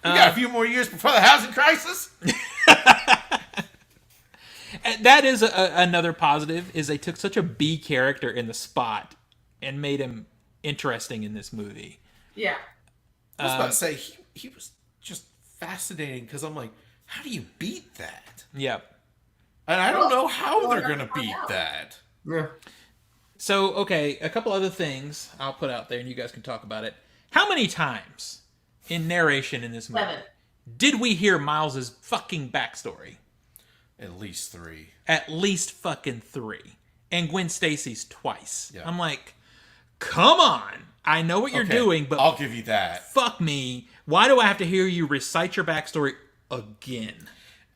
C: We got a few more years before the housing crisis.
A: and that is another positive is they took such a B character in the Spot and made him interesting in this movie.
D: yeah.
C: I was about to say, he was just fascinating because I'm like, how do you beat that?
A: Yeah.
C: And I don't know how
D: Well,
C: they're
D: we're
C: going to
D: gonna find
C: beat
D: out.
C: that.
B: Yeah.
A: So, okay, a couple other things I'll put out there and you guys can talk about it. How many times in narration in this movie
D: 7.
A: did we hear Miles's fucking backstory?
C: At least 3.
A: At least fucking 3. And Gwen Stacy's twice.
C: Yeah.
A: I'm like, come on. I know what you're
C: Okay,
A: doing, but
C: I'll give you that.
A: fuck me. Why do I have to hear you recite your backstory again?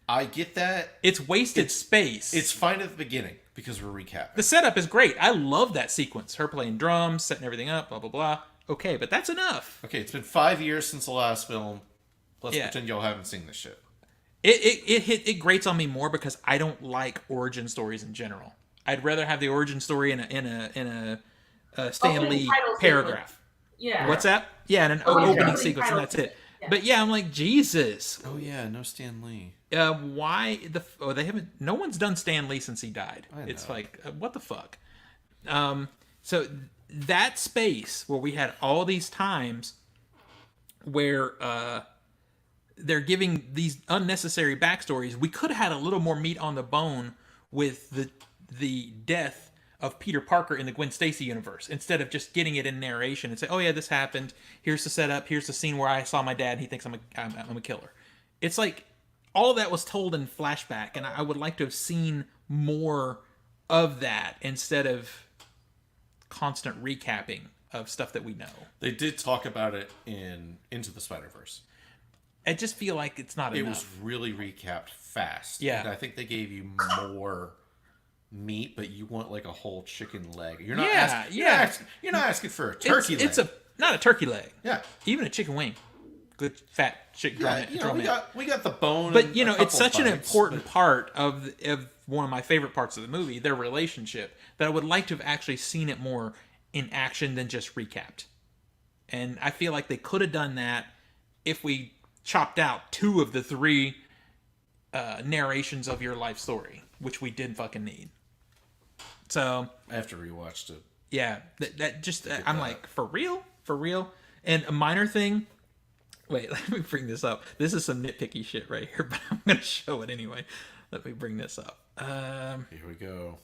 C: I get that.
A: It's wasted space.
C: It's fine at the beginning because we're recapping.
A: The setup is great. I love that sequence. Her playing drums, setting everything up, blah, blah, blah. Okay, but that's enough.
C: Okay, it's been 5 years since the last film. Let's
A: Yeah.
C: pretend y'all haven't seen this shit.
A: It grates on me more because I don't like origin stories in general. I'd rather have the origin story in a Stan
D: Opening
A: Lee
D: title
A: paragraph.
D: Yeah.
A: What's that? Yeah, and an
D: Opening
A: opening
D: title
A: sequence, and
D: sequence.
A: that's it.
D: Yeah.
A: But yeah, I'm like, Jesus.
C: Oh yeah, no Stan Lee.
A: Why they haven't? No one's done Stan Lee since he died.
C: I
A: It's
C: know.
A: like, what the fuck? So that space where we had all these times where they're giving these unnecessary backstories, we could have had a little more meat on the bone with the death of Peter Parker in the Gwen Stacy universe, instead of just getting it in narration and say, "Oh yeah, this happened. Here's the setup. Here's the scene where I saw my dad. And he thinks I'm a killer." It's like all that was told in flashback, and I would like to have seen more of that instead of constant recapping of stuff that we know.
C: They did talk about it in Into the Spider-Verse.
A: I just feel like it's not
C: It
A: enough.
C: was really recapped fast.
A: Yeah.
C: And I think they gave you more meat, but you want like a whole chicken leg. You're not
A: Yeah,
C: asking,
A: yeah.
C: You're not asking for a turkey leg.
A: It's not a turkey leg.
C: Yeah.
A: Even a chicken wing. Good fat chicken drum,
C: Yeah, you know,
A: drum in.
C: we got the bone.
A: But
C: and
A: you know,
C: a
A: it's
C: couple
A: such an
C: bites,
A: important
C: but-
A: part of one of my favorite parts of the movie, their relationship, that I would like to have actually seen it more in action than just recapped. And I feel like they could have done that if we chopped out 2 of the 3 narrations of your life story, which we didn't fucking need. So
C: I have to rewatch it.
A: yeah, that just I'm like, for real. And a minor thing. Wait, let me bring this up. This is some nitpicky shit right here, but I'm gonna show it anyway. Let me bring this up.
C: Here we go.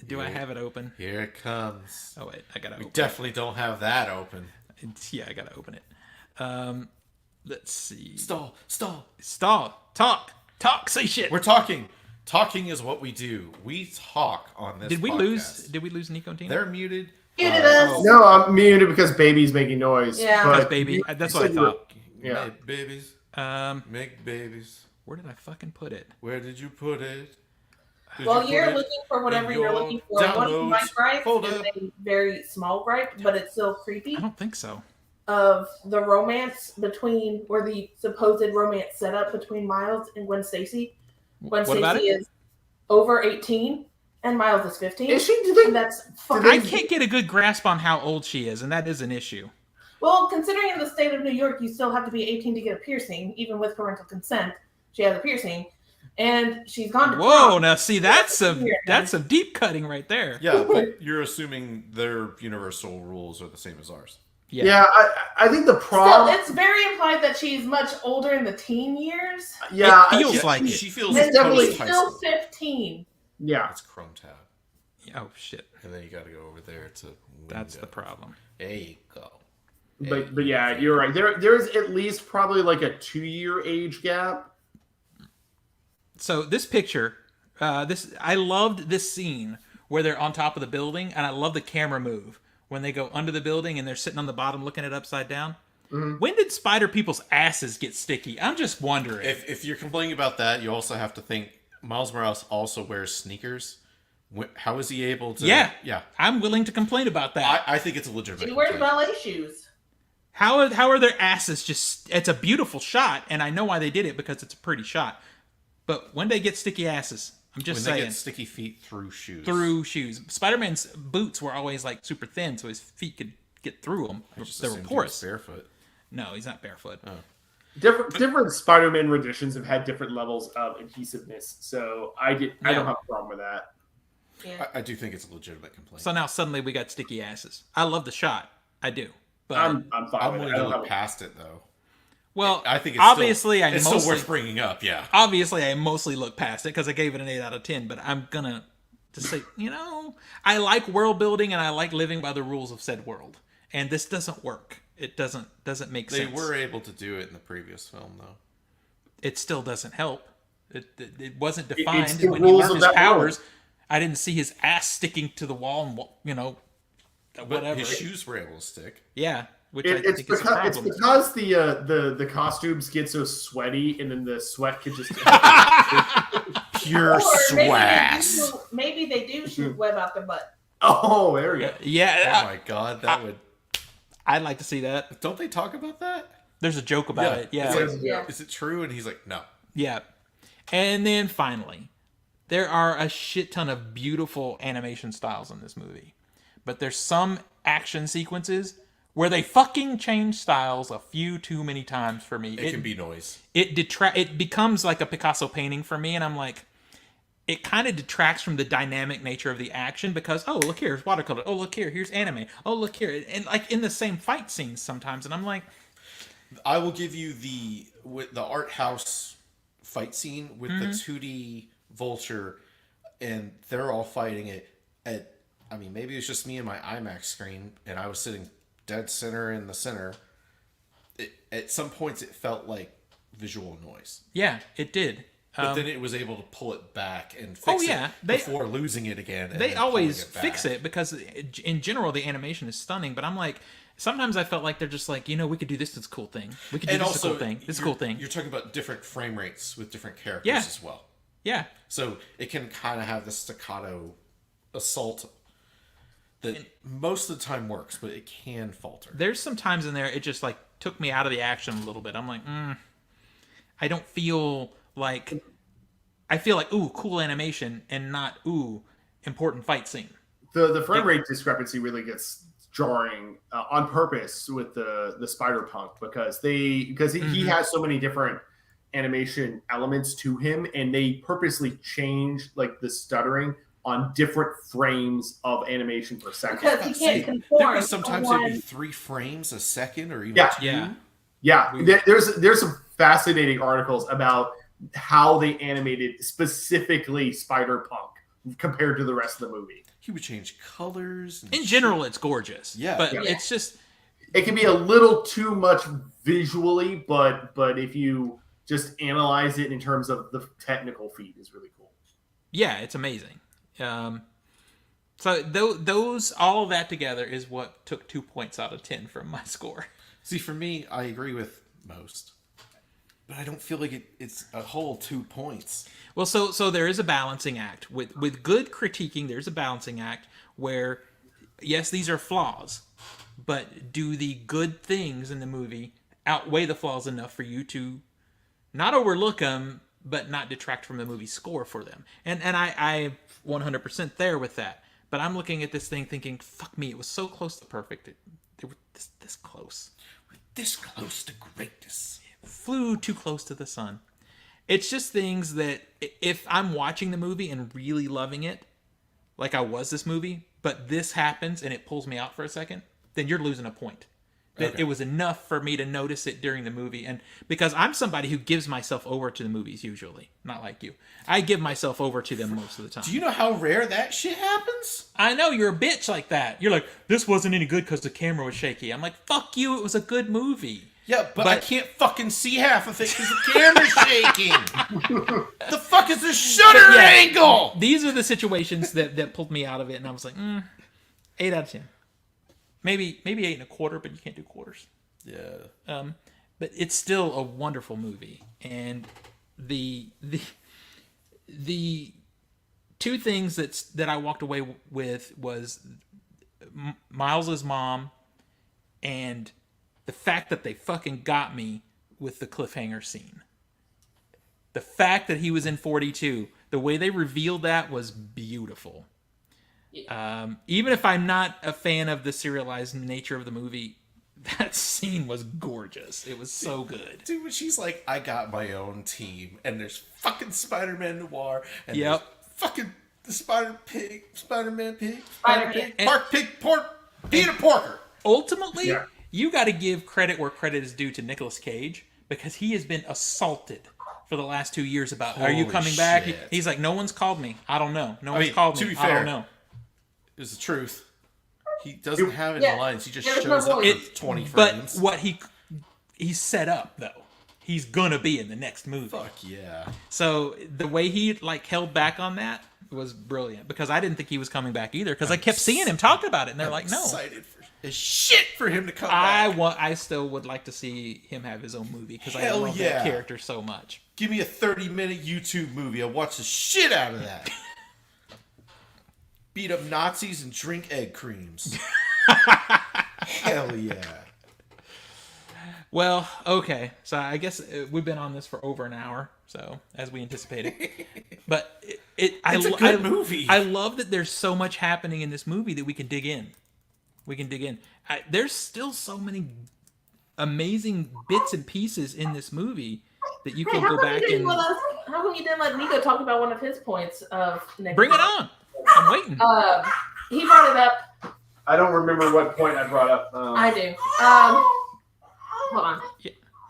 A: Do I have it open?
C: Here it comes.
A: Oh wait, I gotta.
C: We
A: open
C: definitely don't have that open.
A: it. Yeah, I gotta open it. Let's see.
C: Stall.
A: Talk. Say shit.
C: We're talking. Talking is what we do. We talk on this.
A: Did we
C: podcast.
A: lose Nico and Tina?
C: They're muted.
D: Muted us.
B: No, I'm muted because baby's making noise.
D: Yeah.
B: but
A: Because baby. That's what I thought.
B: Yeah.
C: Make babies. Make babies.
A: Where did I fucking put it?
C: Where did you put it? Did
D: Well,
C: you
D: you're
C: put it
D: looking for whatever
C: in
D: you're
C: your
D: looking for. One of my
C: downloads
D: gripes
C: folder?
D: is a very small gripe, but it's still creepy.
A: I don't think so.
D: Of the romance between, or the supposed romance setup between Miles and Gwen Stacy. Gwen
A: What about
D: Stacy
A: it?
D: is over 18 and Miles is 15.
B: Is she? Do they,
D: And that's
A: I
D: fucking.
A: can't get a good grasp on how old she is, and that is an issue.
D: Well, considering in the state of New York, you still have to be 18 to get a piercing, even with parental consent. She has a piercing, and she's gone to
A: Whoa,
D: prom.
A: now see that's some deep cutting right there.
C: Yeah, but you're assuming their universal rules are the same as ours.
B: yeah, I think the
D: Still,
B: problem.
D: it's very implied that she's much older in the teen years.
B: Yeah,
A: It feels like it.
C: She feels
B: It's definitely-
D: She's
C: high
D: still
C: school.
D: 15.
B: yeah.
C: It's Chrome tab,
A: Oh shit,
C: and then you got to go over there to.
A: that's the
C: window.
A: problem.
C: There you go.
B: But yeah, you're right. There's at least probably like a 2-year age gap.
A: So this picture, I loved this scene where they're on top of the building, and I love the camera move when they go under the building and they're sitting on the bottom looking at it upside down.
B: Mm-hmm.
A: When did spider people's asses get sticky? I'm just wondering.
C: If you're complaining about that, you also have to think Miles Morales also wears sneakers. How is he able to?
A: Yeah. I'm willing to complain about that.
C: I think it's a legitimate.
D: She wears
C: complaint.
D: ballet shoes.
A: How are their asses just? It's a beautiful shot, and I know why they did it because it's a pretty shot. But when they get sticky asses, I'm just
C: When they
A: saying.
C: get sticky feet through shoes.
A: Through shoes. Spider-Man's boots were always like super thin, so his feet could get through them.
C: I just
A: They were
C: assumed he was
A: porous.
C: barefoot.
A: No, he's not barefoot.
C: Oh.
B: Different Spider-Man renditions have had different levels of adhesiveness, so I don't have a problem with that.
D: Yeah.
C: I do think it's a legitimate complaint.
A: So now suddenly we got sticky asses. I love the shot. I do. But
B: I'm fine
C: I'm
B: with it.
C: willing
B: I
C: to
B: don't have
C: look past it though.
A: well,
C: I think it's
A: obviously
C: still,
A: I
C: it's
A: mostly
C: still worth bringing up. Yeah.
A: obviously I mostly look past it because I gave it an 8 out of 10. But I'm gonna just say, I like world building and I like living by the rules of said world. And this doesn't work. It doesn't make
C: They
A: sense.
C: were able to do it in the previous film though.
A: It still doesn't help. It wasn't defined
B: it's the
A: when he
B: rules
A: learned
B: of
A: his
B: that
A: powers. I didn't see his ass sticking to the wall and
C: But
A: whatever.
C: his shoes were able to stick.
A: yeah, which
B: It's
A: I think is a problem.
B: because the costumes get so sweaty, and then the sweat could just.
C: Pure swass.
D: Maybe they do shoot web out their butt.
B: Oh, there we go.
A: Yeah,
C: Oh my god, that would.
A: I'd like to see that.
C: Don't they talk about that?
A: There's a joke about it. Yeah.
C: It's like,
D: Yeah.
C: Is it true? And he's like, no.
A: Yeah. And then finally, there are a shit ton of beautiful animation styles in this movie. But there's some action sequences where they fucking change styles a few too many times for me.
C: It can be noise.
A: It becomes like a Picasso painting for me, and I'm like, it kind of detracts from the dynamic nature of the action because, oh, look here, here's watercolor. Oh, look here, here's anime. Oh, look here. And like in the same fight scenes sometimes, and I'm like,
C: I will give you the art house fight scene with the 2D vulture, and they're all fighting it. I mean, maybe it was just me and my IMAX screen, and I was sitting dead center in the center. At some points, it felt like visual noise,
A: yeah, it did.
C: but then it was able to pull it back and fix
A: yeah,
C: it before losing it again. And
A: They
C: then
A: always
C: pulling
A: fix
C: back.
A: it because in general the animation is stunning, but I'm like, sometimes I felt like they're just like, we could do this as a cool thing. We could do
C: And
A: this
C: also,
A: a cool thing. This is a cool thing.
C: You're talking about different frame rates with different characters
A: Yeah.
C: as well.
A: Yeah.
C: So it can kind of have the staccato assault that most of the time works, but it can falter.
A: There's some times in there it just like took me out of the action a little bit. I'm like, I don't feel like I feel like ooh, cool animation and not ooh, important fight scene.
B: The frame rate discrepancy really gets jarring on purpose with the Spider Punk because he has so many different animation elements to him, and they purposely change like the stuttering on different frames of animation per second.
D: Because he can't
C: There
D: conform.
C: be sometimes
D: to
C: it'd be
D: one-
C: 3 frames a second or even
B: Yeah.
C: 2.
A: Yeah.
B: Yeah, there's some fascinating articles about how they animated specifically Spider Punk compared to the rest of the movie.
C: He would change colors. And
A: In general, it's gorgeous.
C: Yeah.
A: But
D: Yeah.
A: it's just...
B: It can be a little too much visually, but if you just analyze it in terms of the technical feat, is really cool.
A: Yeah, it's amazing. So those all of that together is what took 2 points out of 10 from my score.
C: See, for me, I agree with most, but I don't feel like it's a whole 2 points.
A: Well, so there is a balancing act with good critiquing. There's a balancing act where, yes, these are flaws, but do the good things in the movie outweigh the flaws enough for you to not overlook them, but not detract from the movie's score for them? And I 100% there with that. But I'm looking at this thing thinking, fuck me, it was so close to perfect. They were this close.
C: This close to greatness.
A: Flew too close to the sun. It's just things that if I'm watching the movie and really loving it, like I was this movie, but this happens and it pulls me out for a second, then you're losing a point. That
C: Okay.
A: It was enough for me to notice it during the movie. And because I'm somebody who gives myself over to the movies usually, not like you. I give myself over to them most of the time.
C: Do you know how rare that shit happens?
A: I know, you're a bitch like that. You're like, this wasn't any good because the camera was shaky. I'm like, fuck you, it was a good movie.
C: Yeah, but I can't fucking see half of it because the camera's shaking. The fuck is the shutter angle?
A: These are the situations that pulled me out of it, and I was like, 8 out of 10. Maybe 8.25, but you can't do quarters.
C: Yeah.
A: But it's still a wonderful movie, and the two things that I walked away with was Miles's mom, and the fact that they fucking got me with the cliffhanger scene. The fact that he was in 42, the way they revealed that was beautiful. Even if I'm not a fan of the serialized nature of the movie, that scene was gorgeous. It was so good.
C: Dude, when she's like, I got my own team, and there's fucking Spider-Man Noir, and
A: Yep.
C: there's fucking the Spider-Man Pig,
D: Spider-Pig.
C: Park Pig, Peter Porker.
A: Ultimately,
B: Yeah.
A: you got to give credit where credit is due to Nicolas Cage, because he has been assaulted for the last 2 years about, are you
C: Holy
A: coming back?
C: shit.
A: He's like, no one's called me. I don't know. No one's
C: mean,
A: called
C: to
A: me.
C: be
A: I
C: fair,
A: don't know.
C: It's the truth. He doesn't have any
D: Yeah.
C: lines. He just
D: There's
C: shows
D: no
C: up
D: voice.
C: for 20
A: But
C: frames.
A: what he's set up, though, he's gonna be in the next movie.
C: Fuck yeah.
A: So the way he held back on that was brilliant, because I didn't think he was coming back either, because I kept seeing him talk about it, and they're like, no.
C: Excited as shit for him to come back.
A: I still would like to see him have his own movie, because I
C: Hell
A: love
C: yeah.
A: that character so much.
C: Give me a 30-minute YouTube movie. I'll watch the shit out of that. Beat up Nazis and drink egg creams. Hell yeah.
A: Well, okay. So I guess we've been on this for over an hour, so as we anticipated. But it's
C: a good movie.
A: I love that there's so much happening in this movie that we can dig in. There's still so many amazing bits and pieces in this movie that you
D: Hey,
A: can go back and
D: how come you didn't let Nico talk about one of his points of next
A: bring it on. I'm waiting.
D: He brought it up.
B: I don't remember what point I brought up.
D: I do. Hold on.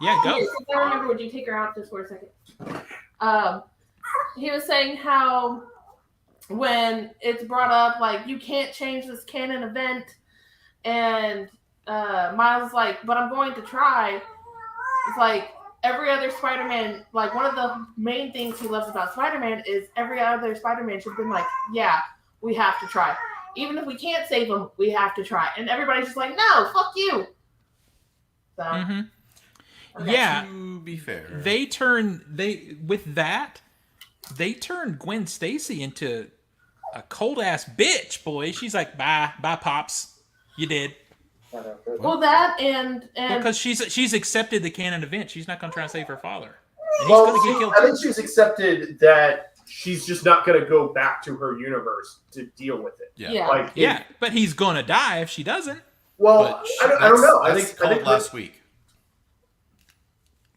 A: Yeah, go.
D: If I remember, would you take her out just for a second? He was saying how when it's brought up, like, you can't change this canon event, and Miles is like, but I'm going to try. It's like every other Spider-Man, like, one of the main things he loves about Spider-Man is every other Spider-Man should have been like, yeah, we have to try. Even if we can't save him, we have to try. And everybody's just like, no, fuck you. So, okay.
A: Yeah.
C: To be fair.
A: They turned Gwen Stacy into a cold ass bitch, boy. She's like, bye, pops. You did.
D: Well, that and
A: Because she's accepted the canon event. She's not gonna try and save her father. And he's
B: Well,
A: gonna get killed
B: I
A: too.
B: think she's accepted that she's just not going to go back to her universe to deal with it.
C: Yeah.
D: Yeah.
B: Like,
A: Yeah, but he's gonna die if she doesn't.
B: Well,
C: But
B: I don't know. I
C: that's
B: think
C: called last week.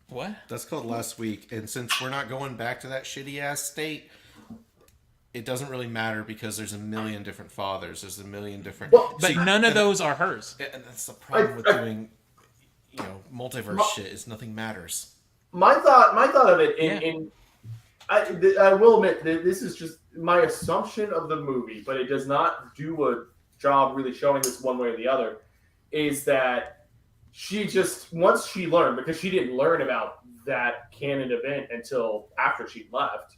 A: What?
C: That's called last week. And since we're not going back to that shitty ass state, it doesn't really matter because there's a million different fathers. There's a million different.
B: Well,
A: But none of those are hers.
C: And that's the problem with doing, multiverse shit is nothing matters.
B: my thought of it
A: Yeah.
B: in I will admit that this is just my assumption of the movie, but it does not do a job really showing this one way or the other. Is that she just once she learned, because she didn't learn about that canon event until after she left,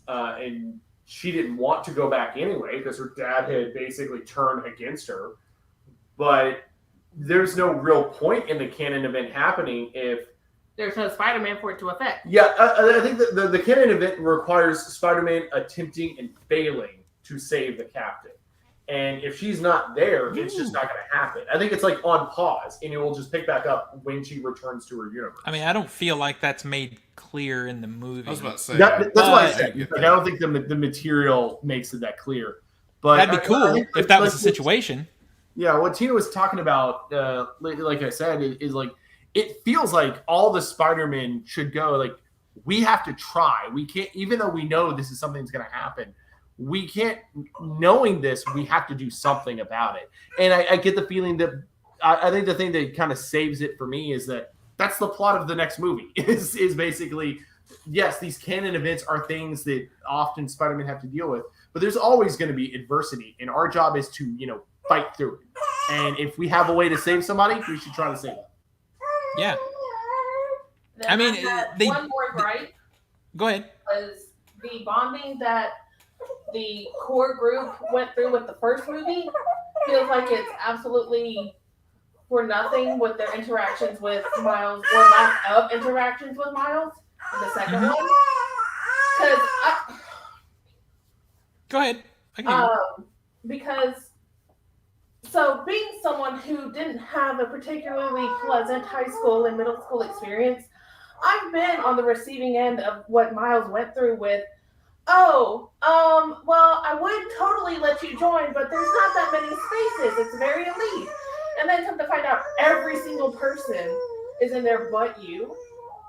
B: and she didn't want to go back anyway because her dad had basically turned against her. But there's no real point in the canon event happening if
D: There's no Spider-Man for it to affect.
B: yeah, I think that the canon event requires Spider-Man attempting and failing to save the captain. And if she's not there, it's just not going to happen. I think it's like on pause, and it will just pick back up when she returns to her universe.
A: I mean, I don't feel like that's made clear in the movie.
C: I was about to say
B: That's why I said
C: get
B: like,
C: that.
B: I don't think the material makes it that clear. But
A: That'd be cool
B: think
A: if that was
B: like,
A: the situation.
B: Yeah, what Tina was talking about, like I said, is like it feels like all the Spider-Men should go. Like we have to try. We can't, even though we know this is something that's going to happen. We can't. Knowing this, we have to do something about it. And I get the feeling that I think the thing that kind of saves it for me is that that's the plot of the next movie. Is basically yes, these canon events are things that often Spider-Man have to deal with, but there's always going to be adversity, and our job is to fight through it. And if we have a way to save somebody, we should try to save them.
A: Yeah.
D: Then
A: I mean, they-
D: one more gripe
A: Go ahead.
D: was the bonding that the core group went through with the first movie. Feels like it's absolutely for nothing with their interactions with Miles, or lack of interactions with Miles in the second
A: Mhm.
D: one. Because
A: Go ahead. I can hear you.
D: because so being someone who didn't have a particularly pleasant high school and middle school experience, I've been on the receiving end of what Miles went through with, well, I would totally let you join, but there's not that many spaces. It's very elite. And then come to find out every single person is in there but you.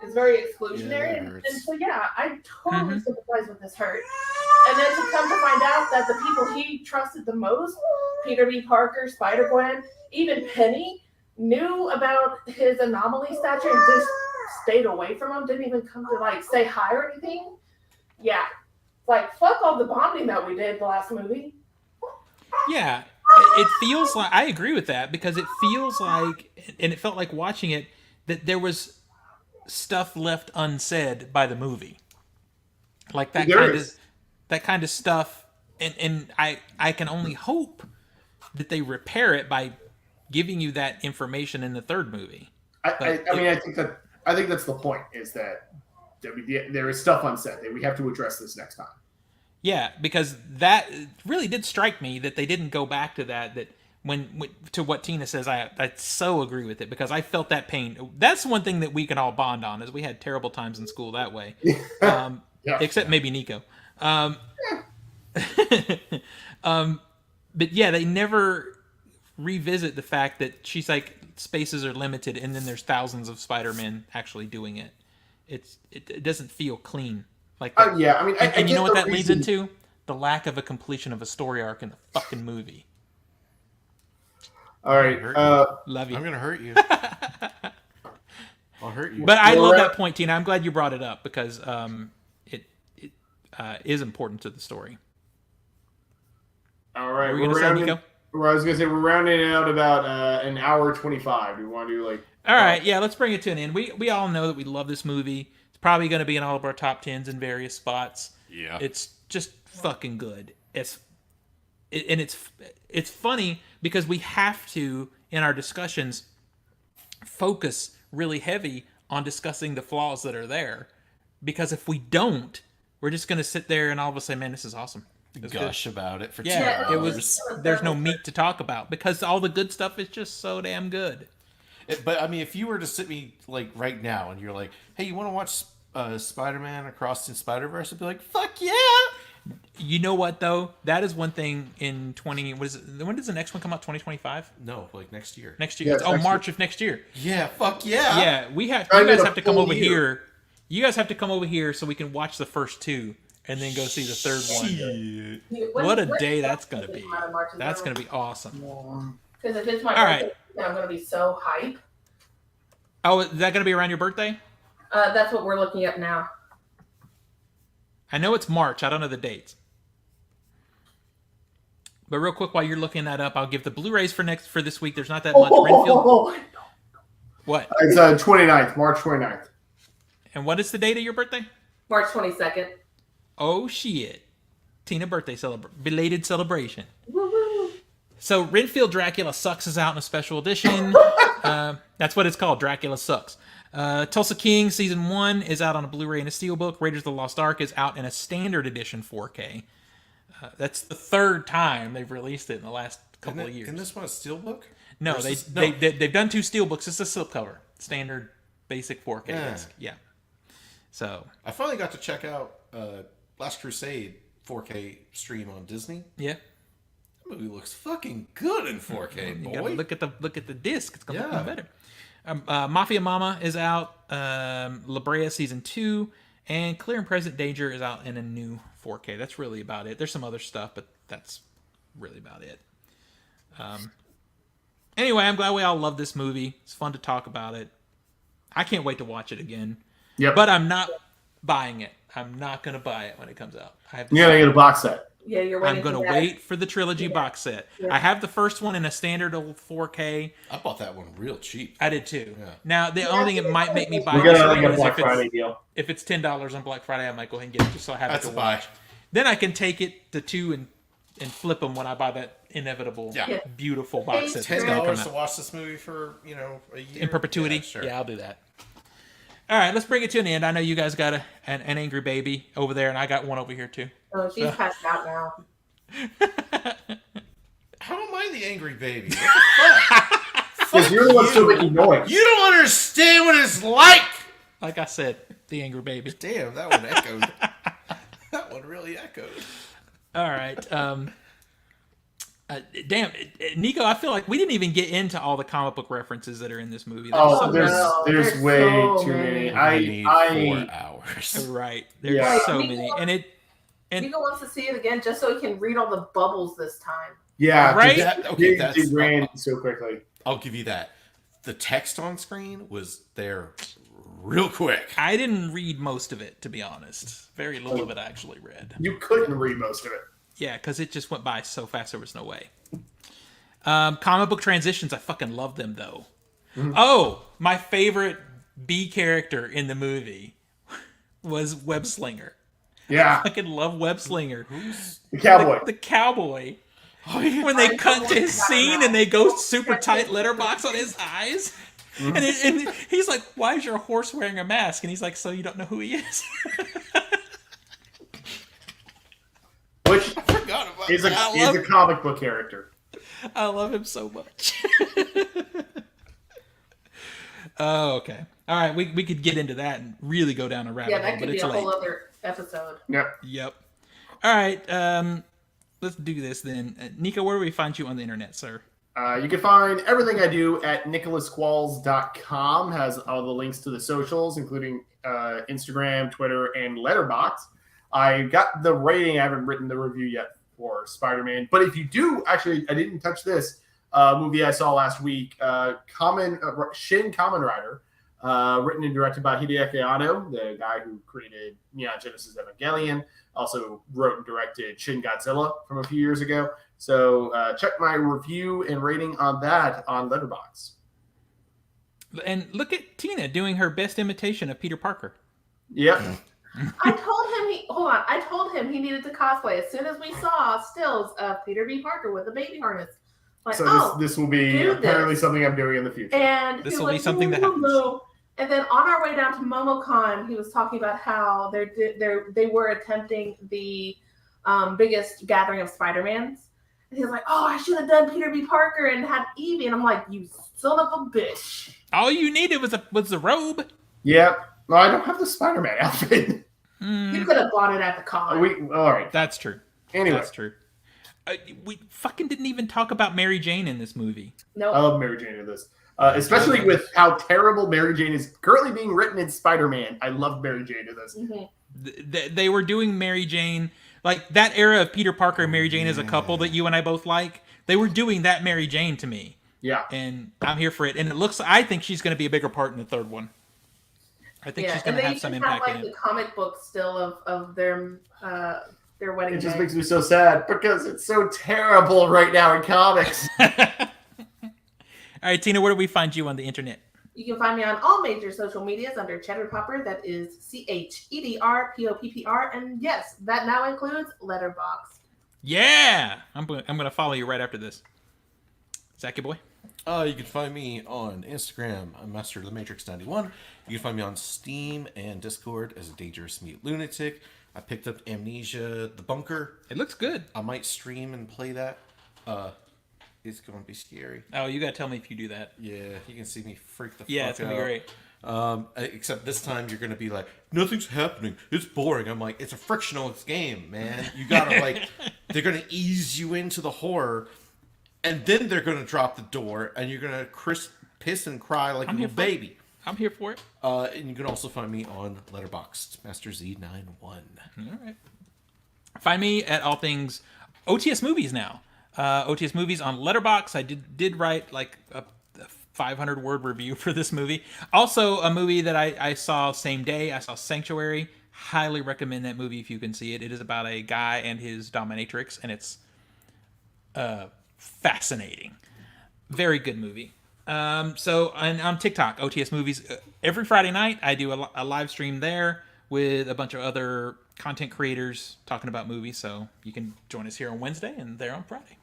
D: It's very exclusionary.
C: Yeah, that
D: and
C: hurts.
D: so, yeah, I totally sympathize with this hurt. And then to come to find out that the people he trusted the most, Peter B. Parker, Spider-Gwen, even Penny, knew about his anomaly stature and just stayed away from him, didn't even come to say hi or anything. Yeah. Fuck all the bonding that we did the last movie.
A: Yeah. It feels like, I agree with that, because it feels like, and it felt like watching it, that there was stuff left unsaid by the movie. Like that kind of stuff, and I can only hope that they repair it by giving you that information in the third movie.
B: I think that's the point. Is that there is stuff unsaid that we have to address this next time.
A: Yeah, because that really did strike me that they didn't go back to that. That when to what Tina says, I so agree with it, because I felt that pain. That's one thing that we can all bond on, is we had terrible times in school that way.
B: Yeah.
A: Except maybe Nico. But yeah, they never revisit the fact that she's like, spaces are limited, and then there's thousands of Spider-Men actually doing it. It doesn't feel clean like that.
B: Yeah, I mean,
A: And you know what that leads
B: reason.
A: into? The lack of a completion of a story arc in the fucking movie.
B: All right,
A: Love you.
C: I'm gonna hurt you. I'll hurt you.
A: But I
B: Well,
A: love
B: we're-
A: that point, Tina. I'm glad you brought it up, because it is important to the story.
B: all right.
A: What were you gonna say,
B: rounding-
A: Nico?
B: well, I was gonna say we're rounding out about an hour 25. Do we want to do
A: All right, yeah, let's bring it to an end. We all know that we love this movie. It's probably going to be in all of our top 10s in various spots.
C: Yeah.
A: It's just fucking good. It's funny because we have to, in our discussions, focus really heavy on discussing the flaws that are there. Because if we don't, we're just going to sit there and all of a sudden, man, this is awesome. It's good.
C: Gush about it for 2
A: Yeah, it
C: hours.
A: was. There's no meat to talk about because all the good stuff is just so damn good.
C: But I mean, if you were to sit me right now and you're like, "Hey, you want to watch Spider-Man Across the Spiderverse?" I'd be like, "Fuck yeah!"
A: You know what though? That is one thing in 20. What is it? When does the next one come out? 2025.
C: No, next year.
A: Next year.
B: Yeah,
A: It's,
B: it's next
A: March of next year.
C: Yeah, fuck yeah.
A: Yeah, we have.
B: I
A: You guys
B: did a
A: have to come
B: full
A: over
B: year.
A: here. You guys have to come over here so we can watch the first two and then go see the third one.
C: Shit.
A: What a day that's gonna be. That's gonna be awesome.
D: Because if it's my
A: All
D: birthday,
A: right.
D: I'm gonna be so hype.
A: Oh, is that gonna be around your birthday?
D: That's what we're looking at now.
A: I know it's March. I don't know the dates. But real quick, while you're looking that up, I'll give the Blu-rays for this week. There's not that much. Renfield. What?
B: It's 29th, March 29th.
A: And what is the date of your birthday?
D: March 22nd.
A: Oh shit! Tina birthday belated celebration.
D: Woo-woo.
A: So Renfield Dracula Sucks is out in a special edition. That's what it's called. Dracula Sucks. Tulsa King Season 1 is out on a Blu-ray and a Steelbook. Raiders of the Lost Ark is out in a standard edition 4K. That's the third time they've released it in the last couple of years.
C: Isn't this one a Steelbook?
A: No, they've done 2 Steelbooks. It's a slipcover. Standard, basic 4K disc. Yeah. So
C: I finally got to check out Last Crusade 4K stream on Disney.
A: Yeah.
C: That movie looks fucking good in 4K, boy.
A: You gotta look at the disc. It's gonna look even better. Mafia Mama is out. La Brea Season 2. And Clear and Present Danger is out in a new 4K. That's really about it. There's some other stuff, but that's really about it. Anyway, I'm glad we all love this movie. It's fun to talk about it. I can't wait to watch it again.
B: Yep.
A: But I'm not buying it. I'm not going to buy it when it comes out.
B: You gotta get a box set.
D: Yeah, you're waiting.
A: I'm going to wait for the trilogy box set. Yeah. I have the first one in a standard 4K.
C: I bought that one real cheap.
A: I did too.
C: Yeah.
A: Now, the only thing it might make me buy
B: is
A: a
B: Black Friday deal.
A: If it's $10 on Black Friday, I might go ahead and get it just so I have
C: That's
A: it to
C: a buy.
A: watch. Then I can take it to 2 and flip them when I buy that inevitable, beautiful box set.
C: $10 to watch this movie for a year
A: in perpetuity.
C: Yeah, sure.
A: Yeah, I'll do that. All right, let's bring it to an end. I know you guys got an angry baby over there, and I got one over here too.
D: Oh, she's passed out now.
C: How am I the angry baby? What the fuck?
B: Because you're the one still making noise.
C: You don't understand what it's like.
A: Like I said, the angry baby.
C: Damn, that one echoed. That one really echoed.
A: All right. Damn, Nico, I feel like we didn't even get into all the comic book references that are in this movie.
B: There's way
D: so
B: too many.
C: I need 4 hours.
A: Right. There's so many. And
D: Nico wants to see it again just so he can read all the bubbles this time.
B: Yeah.
A: Right?
B: That's ran so quickly.
C: I'll give you that. The text on screen was there real quick.
A: I didn't read most of it, to be honest. Very little of it I actually read.
B: You couldn't read most of it.
A: Yeah, because it just went by so fast there was no way. Comic book transitions, I fucking love them, though. Mm-hmm. Oh, my favorite B character in the movie was Web Slinger.
B: Yeah.
A: I fucking love Web Slinger.
B: Who's the cowboy?
A: The cowboy. Oh, yeah. When they cut to his scene and they go super tight letterbox on his eyes. Mm-hmm. And he's like, why is your horse wearing a mask? And he's like, so you don't know who he is?
B: Which
C: I forgot about
B: is a comic book character.
A: I love him so much. Oh, okay. All right, we could get into that and really go down a rabbit hole,
D: that could
A: but
D: be
A: it's
D: a
A: late.
D: whole other episode.
B: Yep.
A: All right, let's do this then. Nico, where do we find you on the internet, sir?
B: You can find everything I do at nicholasqualls.com. Has all the links to the socials, including Instagram, Twitter, and Letterboxd. I got the rating. I haven't written the review yet for Spider-Man. But if you do, actually, I didn't touch this movie I saw last week, Shin Kamen Rider, written and directed by Hideaki Anno, the guy who created Neon Genesis Evangelion, also wrote and directed Shin Godzilla from a few years ago. So check my review and rating on that on Letterboxd.
A: And look at Tina doing her best imitation of Peter Parker.
B: Yep.
D: I told him he needed to cosplay as soon as we saw stills of Peter B. Parker with a baby harness. Like,
B: so this will be apparently something I'm doing in the future.
D: And
A: this will be something that happens.
D: And then on our way down to MomoCon, he was talking about how they were attempting the biggest gathering of Spider-Mans. And he was like, oh, I should have done Peter B. Parker and had Evie. And I'm like, you son of a bitch.
A: All you needed was the robe.
B: Yeah. No, I don't have the Spider-Man outfit.
D: You could have bought it at the con.
B: All right.
A: That's true.
B: Anyway.
A: That's true. We fucking didn't even talk about Mary Jane in this movie.
D: No.
B: I love Mary Jane in this. Especially with how terrible Mary Jane is currently being written in Spider-Man. I love Mary Jane in this.
D: Mm-hmm.
A: They were doing Mary Jane, like that era of Peter Parker and Mary Jane as a couple that you and I both like. They were doing that Mary Jane to me.
B: Yeah.
A: And I'm here for it. And I think she's going to be a bigger part in the third one. I think she's
D: and
A: going to
D: they
A: have some
D: even have
A: impact
D: like
A: in
D: the
A: it.
D: comic book still of their wedding
B: It just
D: day.
B: makes me so sad because it's so terrible right now in comics.
A: All right, Tina, where do we find you on the internet?
D: You can find me on all major social medias under Cheddar Popper. That is CHEDRPOPPR. And yes, that now includes Letterboxd.
A: Yeah, I'm gonna follow you right after this. Zachy boy.
C: You can find me on Instagram. I'm Master of the Matrix 91. You can find me on Steam and Discord as a Dangerous Mute Lunatic. I picked up Amnesia: The Bunker.
A: It looks good.
C: I might stream and play that. It's going to be scary.
A: Oh, you gotta tell me if you do that.
C: Yeah, you can see me freak the fuck out.
A: Yeah, it's gonna be great.
C: Except this time you're gonna be like, nothing's happening. It's boring. I'm like, it's a frictional game, man. You gotta like, they're gonna ease you into the horror, and then they're gonna drop the door, and you're gonna piss and cry like a little baby.
A: I'm here for it.
C: And you can also find me on Letterboxd, Master Z91.
A: All right. Find me at all things OTS Movies now. OTS Movies on Letterboxd. I did write like a 500-word review for this movie. Also, a movie that I saw same day. I saw Sanctuary. Highly recommend that movie if you can see it. It is about a guy and his dominatrix, and it's fascinating. Very good movie. So on TikTok, OTS Movies, every Friday night I do a live stream there with a bunch of other content creators talking about movies. So you can join us here on Wednesday and there on Friday.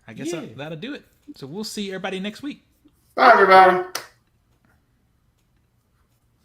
A: I guess that'll do it. So we'll see everybody next week.
B: Bye, everybody.